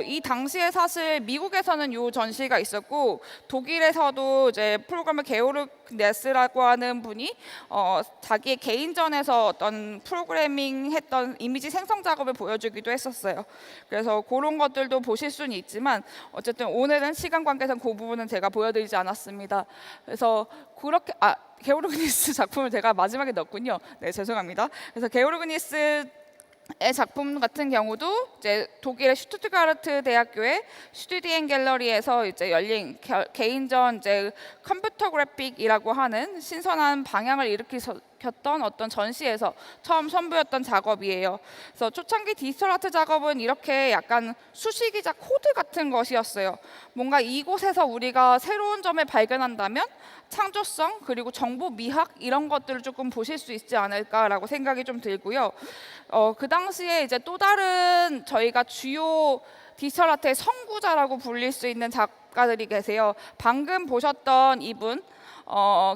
이 당시에 사실 미국에서는 이 전시가 있었고 독일에서도 이제 프로그래머 게오르 네스라고 하는 분이 자기의 개인전에서 어떤 프로그래밍했던 이미지 생성 작업을 보여주기도 했었어요. 그래서 그런 것들도 보실 수는 있지만 어쨌든 오늘은 시간 관계상 그 부분은 제가 보여드리지 않았습니다. 그래서 그렇게 게오르그니스 작품을 제가 마지막에 넣었군요. 네, 죄송합니다. 그래서 게오르그니스의 작품 같은 경우도 이제 독일의 슈투트가르트 대학교의 슈튜디엔 갤러리에서 이제 열린 개인전 이제 컴퓨터 그래픽이라고 하는 신선한 방향을 일으켰던 어떤 전시에서 처음 선보였던 작업이에요. 그래서 초창기 디지털 아트 작업은 이렇게 약간 수식이자 코드 같은 것이었어요. 뭔가 이곳에서 우리가 새로운 점을 발견한다면 창조성 그리고 정보 미학 이런 것들을 조금 보실 수 있지 않을까라고 생각이 좀 들고요. 그 당시에 이제 또 다른 저희가 주요 디지털 아트의 선구자라고 불릴 수 있는 작가들이 계세요. 방금 보셨던 이분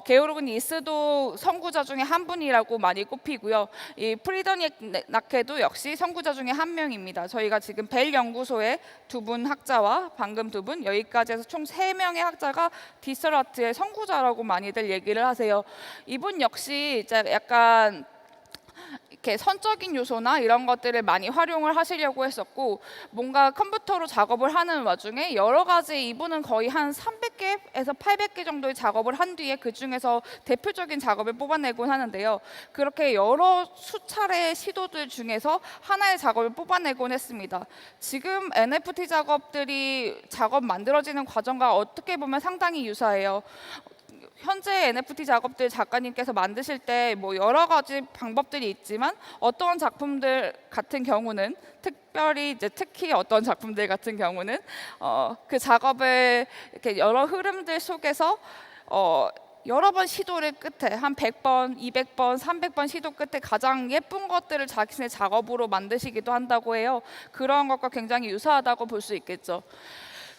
게오르그 니스도 선구자 중에 한 분이라고 많이 꼽히고요. 이 프리더닉 나케도 역시 선구자 중에 한 명입니다. 저희가 지금 벨 연구소의 두 분 학자와 방금 두 분 여기까지 해서 총 3명의 학자가 디지털 아트의 선구자라고 많이들 얘기를 하세요. 이분 역시 이제 약간 이렇게 선적인 요소나 이런 것들을 많이 활용을 하시려고 했었고, 뭔가 컴퓨터로 작업을 하는 와중에 여러 가지, 이분은 거의 한 300개에서 800개 정도의 작업을 한 뒤에 그 중에서 대표적인 작업을 뽑아내곤 하는데요. 그렇게 여러 수차례의 시도들 중에서 하나의 작업을 뽑아내곤 했습니다. 지금 NFT 작업들이 작업 만들어지는 과정과 어떻게 보면 상당히 유사해요. 현재 NFT 작업들 작가님께서 만드실 때 뭐 여러 가지 방법들이 있지만, 어떤 작품들 같은 경우는 특별히 이제 특히 어떤 작품들 같은 경우는 그 작업을 이렇게 여러 흐름들 속에서 여러 번 시도를 끝에 한 100번, 200번, 300번 시도 끝에 가장 예쁜 것들을 자신의 작업으로 만드시기도 한다고 해요. 그런 것과 굉장히 유사하다고 볼 수 있겠죠.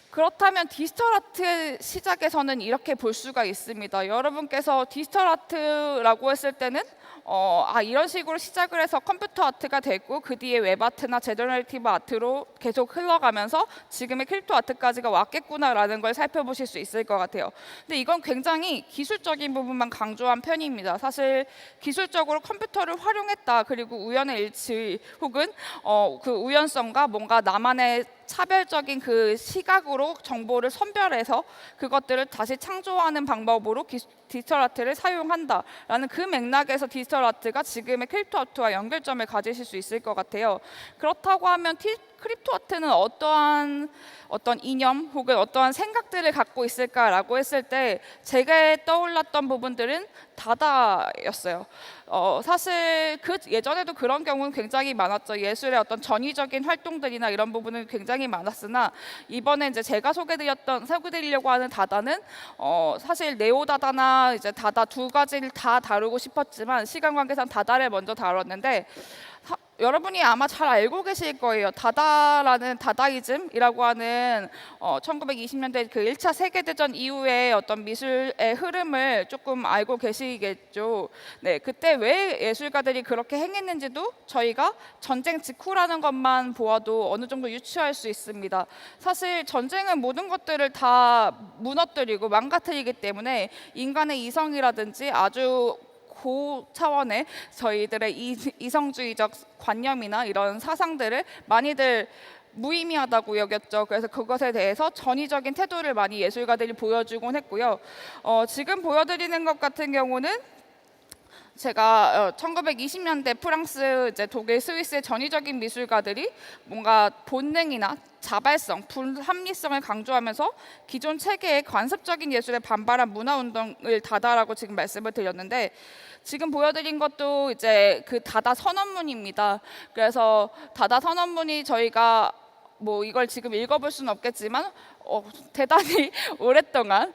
그렇다면 디지털 아트의 시작에서는 이렇게 볼 수가 있습니다. 여러분께서 디지털 아트라고 했을 때는 이런 식으로 시작을 해서 컴퓨터 아트가 되고 그 뒤에 웹 아트나 제너레이티브 아트로 계속 흘러가면서 지금의 크립토 아트까지가 왔겠구나라는 걸 살펴보실 수 있을 것 같아요. 근데 이건 굉장히 기술적인 부분만 강조한 편입니다. 사실 기술적으로 컴퓨터를 활용했다, 그리고 우연의 일치 혹은 그 우연성과 뭔가 나만의 차별적인 그 시각으로 정보를 선별해서 그것들을 다시 창조하는 방법으로 디지털 아트를 사용한다라는 그 맥락에서 디지털 아트가 지금의 크립토 아트와 연결점을 가지실 수 있을 것 같아요. 그렇다고 하면 크립토 아트는 어떤 이념 혹은 어떠한 생각들을 갖고 있을까라고 했을 때 제가 떠올랐던 부분들은 다다였어요. 사실 그 예전에도 그런 경우는 굉장히 많았죠. 예술의 어떤 전위적인 활동들이나 이런 부분은 굉장히 많았으나, 이번에 이제 제가 소개드리려고 하는 다다는 사실 네오 다다나 이제 다다 두 가지를 다 다루고 싶었지만 시간 관계상 다다를 먼저 다뤘는데, 여러분이 아마 잘 알고 계실 거예요. 다다라는 다다이즘이라고 하는 1920년대 그 1차 세계대전 이후에 어떤 미술의 흐름을 조금 알고 계시겠죠. 네, 그때 왜 예술가들이 그렇게 행했는지도 저희가 전쟁 직후라는 것만 보아도 어느 정도 유추할 수 있습니다. 사실 전쟁은 모든 것들을 다 무너뜨리고 망가뜨리기 때문에 인간의 이성이라든지 아주 고차원의 저희들의 이성주의적 관념이나 이런 사상들을 많이들 무의미하다고 여겼죠. 그래서 그것에 대해서 전위적인 태도를 많이 예술가들이 보여주곤 했고요. 지금 보여드리는 것 같은 경우는 제가 1920년대 프랑스, 이제 독일, 스위스의 전위적인 미술가들이 뭔가 본능이나 자발성, 불합리성을 강조하면서 기존 체계의 관습적인 예술에 반발한 문화운동을 다다라고 지금 말씀을 드렸는데, 지금 보여드린 것도 이제 그 다다 선언문입니다. 그래서 다다 선언문이 저희가 뭐 이걸 지금 읽어볼 수는 없겠지만 대단히 오랫동안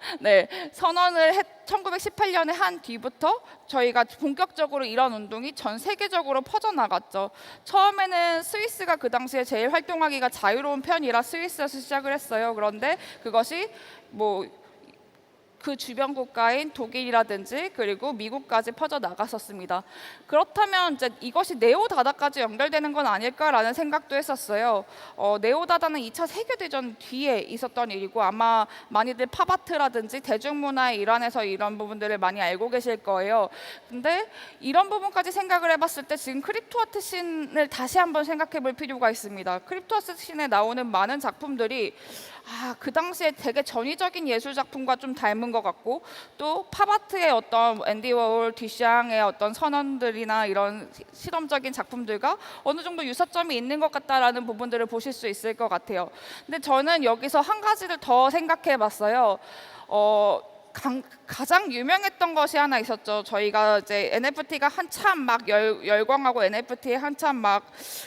선언을 1918년에 한 뒤부터 저희가 본격적으로 이런 운동이 전 세계적으로 퍼져나갔죠. 처음에는 스위스가 그 당시에 제일 활동하기가 자유로운 편이라 스위스에서 시작을 했어요. 그런데 그것이 그 주변 국가인 독일이라든지 그리고 미국까지 퍼져 나갔었습니다. 그렇다면 이제 이것이 네오 다다까지 연결되는 건 아닐까라는 생각도 했었어요. 네오 다다는 2차 세계대전 뒤에 있었던 일이고, 아마 많이들 팝아트라든지 대중문화의 일환에서 이런 부분들을 많이 알고 계실 거예요. 근데 이런 부분까지 생각을 해봤을 때 지금 크립토 아트 씬을 다시 한번 생각해 볼 필요가 있습니다. 크립토 아트 씬에 나오는 많은 작품들이 그 당시에 되게 전위적인 예술 작품과 좀 닮은 것 같고, 또 팝아트의 어떤 앤디 워홀, 듀샹의 어떤 선언들이나 이런 실험적인 작품들과 어느 정도 유사점이 있는 것 같다라는 부분들을 보실 수 있을 것 같아요. 근데 저는 여기서 한 가지를 더 생각해봤어요. 가장 유명했던 것이 하나 있었죠. 저희가 이제 NFT가 한참 막 열광하고 NFT에 한참 막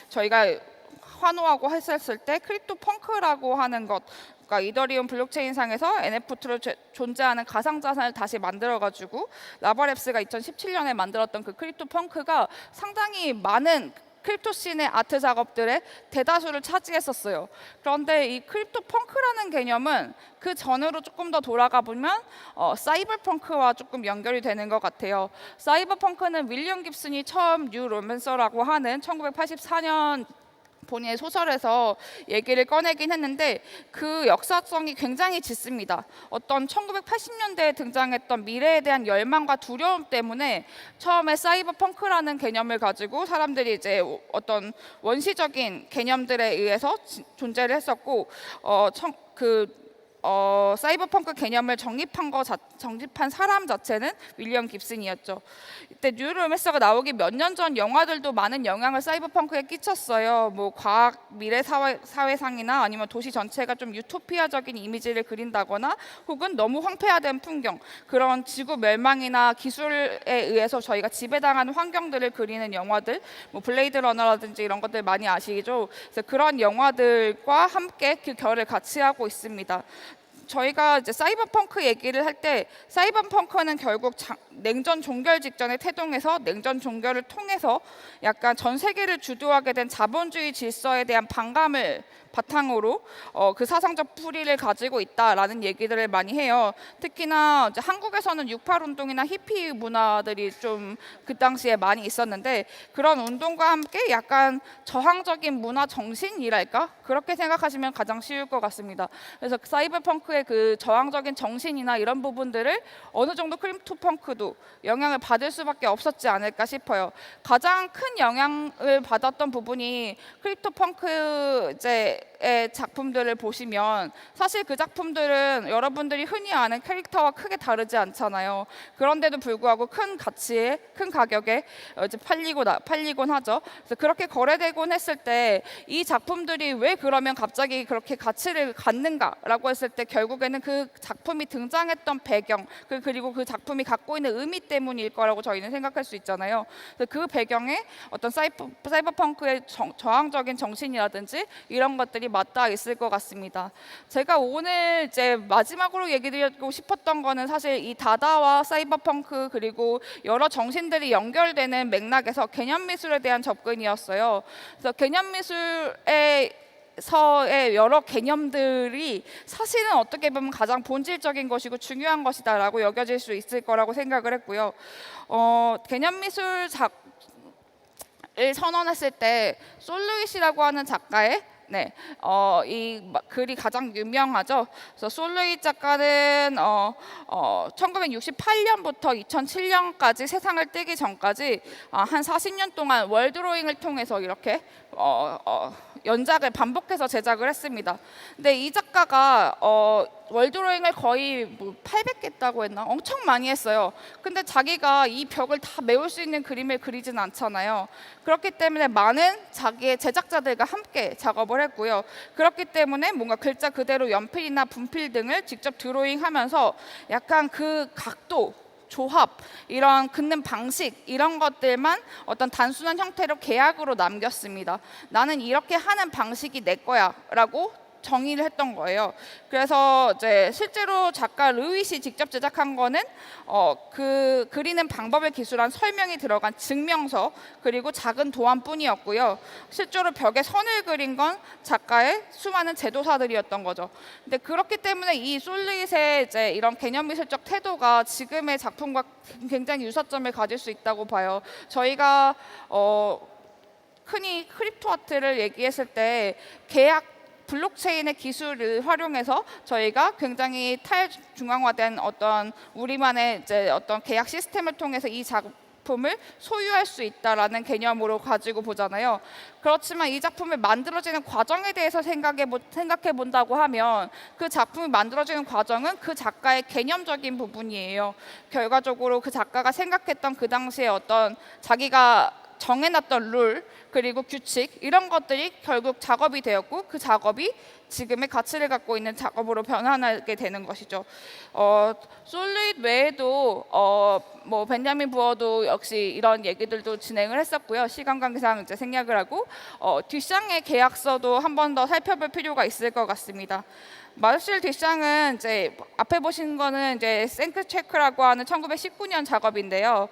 저희가 환호하고 했었을 때 크립토 펑크라고 하는 것, 그러니까 이더리움 블록체인상에서 NFT로 존재하는 가상자산을 다시 만들어가지고 라바랩스가 2017년에 만들었던 그 크립토 펑크가 상당히 많은 크립토 씬의 아트 작업들의 대다수를 차지했었어요. 그런데 이 크립토 펑크라는 개념은 그 전으로 조금 더 돌아가 보면 사이버 펑크와 조금 연결이 되는 것 같아요. 사이버 펑크는 윌리엄 깁슨이 처음 뉴 로맨서라고 하는 1984년 본인의 소설에서 얘기를 꺼내긴 했는데 그 역사성이 굉장히 짙습니다. 어떤 1980년대에 등장했던 미래에 대한 열망과 두려움 때문에 처음에 사이버펑크라는 개념을 가지고 사람들이 이제 어떤 원시적인 개념들에 의해서 존재를 했었고 사이버펑크 개념을 정립한 사람 자체는 윌리엄 깁슨이었죠. 이때 뉴로맨서가 나오기 몇 년 전 영화들도 많은 영향을 사이버펑크에 끼쳤어요. 뭐 과학 미래 사회상이나 아니면 도시 전체가 좀 유토피아적인 이미지를 그린다거나 혹은 너무 황폐화된 풍경, 그런 지구 멸망이나 기술에 의해서 저희가 지배당하는 환경들을 그리는 영화들, 뭐 블레이드 러너라든지 이런 것들 많이 아시죠? 그래서 그런 영화들과 함께 그 결을 같이 하고 있습니다. 저희가 이제 사이버펑크 얘기를 할 때 사이버펑크는 결국 냉전 종결 직전에 태동해서 냉전 종결을 통해서 약간 전 세계를 주도하게 된 자본주의 질서에 대한 반감을 바탕으로 그 사상적 뿌리를 가지고 있다라는 얘기들을 많이 해요. 특히나 이제 한국에서는 6.8 운동이나 히피 문화들이 좀 그 당시에 많이 있었는데 그런 운동과 함께 약간 저항적인 문화 정신이랄까? 그렇게 생각하시면 가장 쉬울 것 같습니다. 그래서 사이버펑크의 그 저항적인 정신이나 이런 부분들을 어느 정도 크립토펑크도 영향을 받을 수밖에 없었지 않을까 싶어요. 가장 큰 영향을 받았던 부분이 크립토펑크 의 작품들을 보시면 사실 그 작품들은 여러분들이 흔히 아는 캐릭터와 크게 다르지 않잖아요. 그런데도 불구하고 큰 가치에 큰 가격에 이제 팔리곤 하죠. 그래서 그렇게 거래되곤 했을 때 이 작품들이 왜 그러면 갑자기 그렇게 가치를 갖는가라고 했을 때 결국에는 그 작품이 등장했던 배경 그리고 그 작품이 갖고 있는 의미 때문일 거라고 저희는 생각할 수 있잖아요. 그래서 그 배경에 어떤 사이버펑크의 저항적인 정신이라든지 이런 것들이 맞닿아 있을 것 같습니다. 제가 오늘 이제 마지막으로 얘기 드리고 싶었던 거는 사실 이 다다와 사이버펑크 그리고 여러 정신들이 연결되는 맥락에서 개념 미술에 대한 접근이었어요. 그래서 개념 미술의 여러 개념들이 사실은 어떻게 보면 가장 본질적인 것이고 중요한 것이다라고 여겨질 수 있을 거라고 생각을 했고요. 개념 미술 을 선언했을 때 솔루잇이라고 하는 작가의 이 글이 가장 유명하죠. 그래서 솔루잇 작가는 1968년부터 2007년까지 세상을 뜨기 전까지 한 40년 동안 월드로잉을 통해서 이렇게 연작을 반복해서 제작을 했습니다. 근데 이 작가가 월드로잉을 거의 뭐 800개 했다고 했나? 엄청 많이 했어요. 근데 자기가 이 벽을 다 메울 수 있는 그림을 그리진 않잖아요. 그렇기 때문에 많은 자기의 제작자들과 함께 작업을 했고요. 그렇기 때문에 뭔가 글자 그대로 연필이나 분필 등을 직접 드로잉하면서 약간 그 각도 조합, 이런 긋는 방식 이런 것들만 어떤 단순한 형태로 계약으로 남겼습니다. 나는 이렇게 하는 방식이 내 거야 라고 정의를 했던 거예요. 그래서 이제 실제로 작가 루이시 직접 제작한 거는 그 그리는 방법을 기술한 설명이 들어간 증명서 그리고 작은 도안뿐이었고요. 실제로 벽에 선을 그린 건 작가의 수많은 제도사들이었던 거죠. 근데 그렇기 때문에 이 솔루잇의 이제 이런 개념 미술적 태도가 지금의 작품과 굉장히 유사점을 가질 수 있다고 봐요. 저희가 흔히 크립토 아트를 얘기했을 때 블록체인의 기술을 활용해서 저희가 굉장히 탈중앙화된 어떤 우리만의 이제 어떤 계약 시스템을 통해서 이 작품을 소유할 수 있다라는 개념으로 가지고 보잖아요. 그렇지만 이 작품을 만들어지는 과정에 대해서 생각해 본다고 하면 그 작품이 만들어지는 과정은 그 작가의 개념적인 부분이에요. 결과적으로 그 작가가 생각했던 그 당시에 어떤 자기가 정해놨던 룰 그리고 규칙 이런 것들이 결국 작업이 되었고 그 작업이 지금의 가치를 갖고 있는 작업으로 변환하게 되는 것이죠. 솔루잇 외에도 뭐 벤자민 부어도 역시 이런 얘기들도 진행을 했었고요. 시간 관계상 이제 생략을 하고 듀샹의 계약서도 한 번 더 살펴볼 필요가 있을 것 같습니다. 마르셀 듀샹은 이제 앞에 보신 거는 이제 생크체크라고 하는 1919년 작업인데요.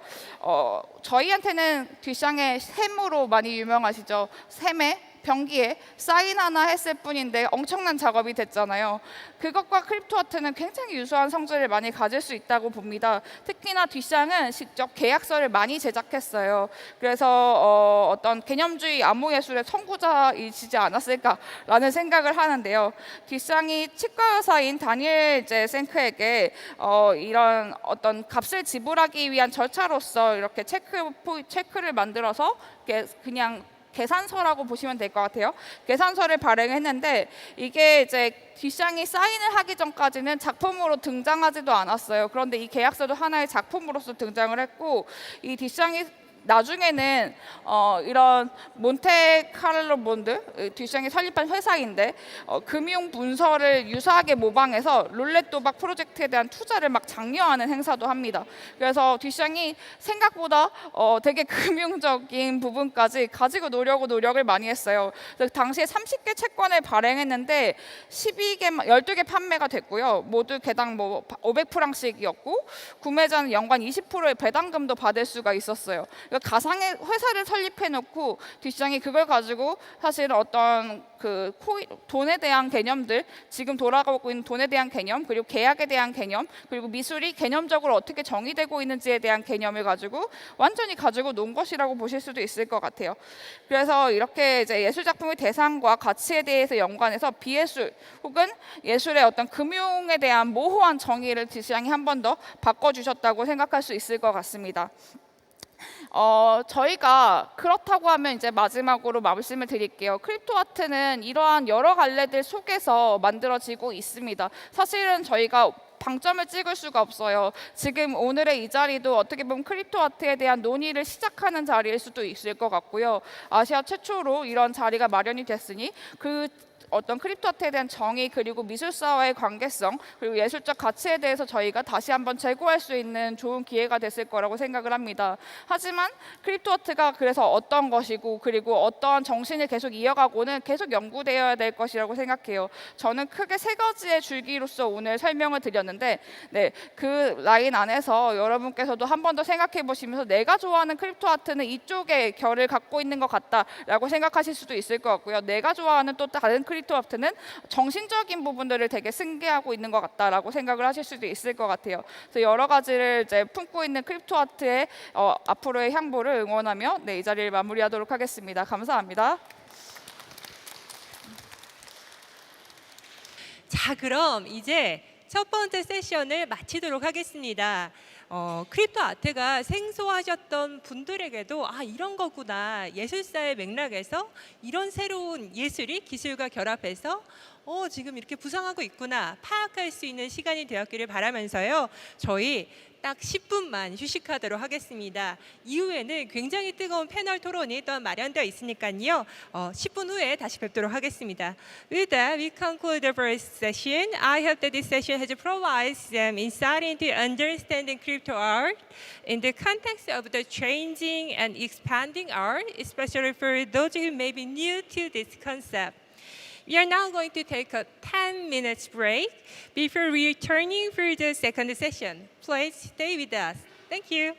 저희한테는 듀샹의 샘으로 많이 유명하시죠. 샘의 변기에 사인 하나 했을 뿐인데 엄청난 작업이 됐잖아요. 그것과 크립토 아트는 굉장히 유사한 성질을 많이 가질 수 있다고 봅니다. 특히나 뒷장은 직접 계약서를 많이 제작했어요. 그래서 어떤 개념주의 암호예술의 선구자이시지 않았을까라는 생각을 하는데요. 뒷장이 치과 의사인 다니엘 생크에게 이런 어떤 값을 지불하기 위한 절차로서 이렇게 체크를 만들어서 그냥 계산서라고 보시면 될 것 같아요. 계산서를 발행했는데 이게 이제 뒷장이 사인을 하기 전까지는 작품으로 등장하지도 않았어요. 그런데 이 계약서도 하나의 작품으로서 등장을 했고, 이 뒷장이 나중에는 이런 몬테카를로 본드, 뒷장이 설립한 회사인데 금융 문서를 유사하게 모방해서 룰렛 도박 프로젝트에 대한 투자를 막 장려하는 행사도 합니다. 그래서 뒷장이 생각보다 되게 금융적인 부분까지 가지고 노력을 많이 했어요. 그래서 당시에 30개 채권을 발행했는데 12개 판매가 됐고요. 모두 개당 500프랑씩이었고 구매자는 연간 20%의 배당금도 받을 수가 있었어요. 그러니까 가상의 회사를 설립해놓고 뒷장이 그걸 가지고 사실 어떤 그 돈에 대한 개념들, 지금 돌아가고 있는 돈에 대한 개념, 그리고 계약에 대한 개념, 그리고 미술이 개념적으로 어떻게 정의되고 있는지에 대한 개념을 가지고 완전히 가지고 논 것이라고 보실 수도 있을 것 같아요. 그래서 이렇게 이제 예술 작품의 대상과 가치에 대해서 연관해서 비예술 혹은 예술의 어떤 금융에 대한 모호한 정의를 뒷장이 한 번 더 바꿔주셨다고 생각할 수 있을 것 같습니다. 저희가 그렇다고 하면 이제 마지막으로 말씀을 드릴게요. 크립토 아트는 이러한 여러 갈래들 속에서 만들어지고 있습니다. 사실은 저희가 방점을 찍을 수가 없어요. 지금 오늘의 이 자리도 어떻게 보면 크립토 아트에 대한 논의를 시작하는 자리일 수도 있을 것 같고요. 아시아 최초로 이런 자리가 마련이 됐으니 그 어떤 크립토 아트에 대한 정의, 그리고 미술사와의 관계성, 그리고 예술적 가치에 대해서 저희가 다시 한번 재고할 수 있는 좋은 기회가 됐을 거라고 생각을 합니다. 하지만 크립토 아트가 그래서 어떤 것이고, 그리고 어떠한 정신을 계속 이어가고는 계속 연구되어야 될 것이라고 생각해요. 저는 크게 세 가지의 줄기로서 오늘 설명을 드렸는데, 그 라인 안에서 여러분께서도 한 번 더 생각해 보시면서 내가 좋아하는 크립토 아트는 이쪽에 결을 갖고 있는 것 같다라고 생각하실 수도 있을 것 같고요. 내가 좋아하는 또 다른 크립토 아트는 정신적인 부분들을 되게 승계하고 있는 것 같다라고 생각을 하실 수도 있을 것 같아요. 그래서 여러 가지를 이제 품고 있는 크립토 아트의 앞으로의 향보를 응원하며 이 자리를 마무리하도록 하겠습니다. 감사합니다. 자, 그럼 이제 첫 번째 세션을 마치도록 하겠습니다. 크립토 아트가 생소하셨던 분들에게도 이런 거구나, 예술사의 맥락에서 이런 새로운 예술이 기술과 결합해서 지금 이렇게 부상하고 있구나 파악할 수 있는 시간이 되었기를 바라면서요. 저희 딱 10분만 휴식하도록 하겠습니다. 이후에는 굉장히 뜨거운 패널 토론이 또 마련되어 있으니까요. 10분 후에 다시 뵙도록 하겠습니다. With that, we conclude the first session. I hope that this session has provided them insight into understanding crypto art in the context of the changing and expanding art, especially for those who may be new to this concept. We are now going to take a 10 minutes break before returning for the second session. Please stay with us. Thank you.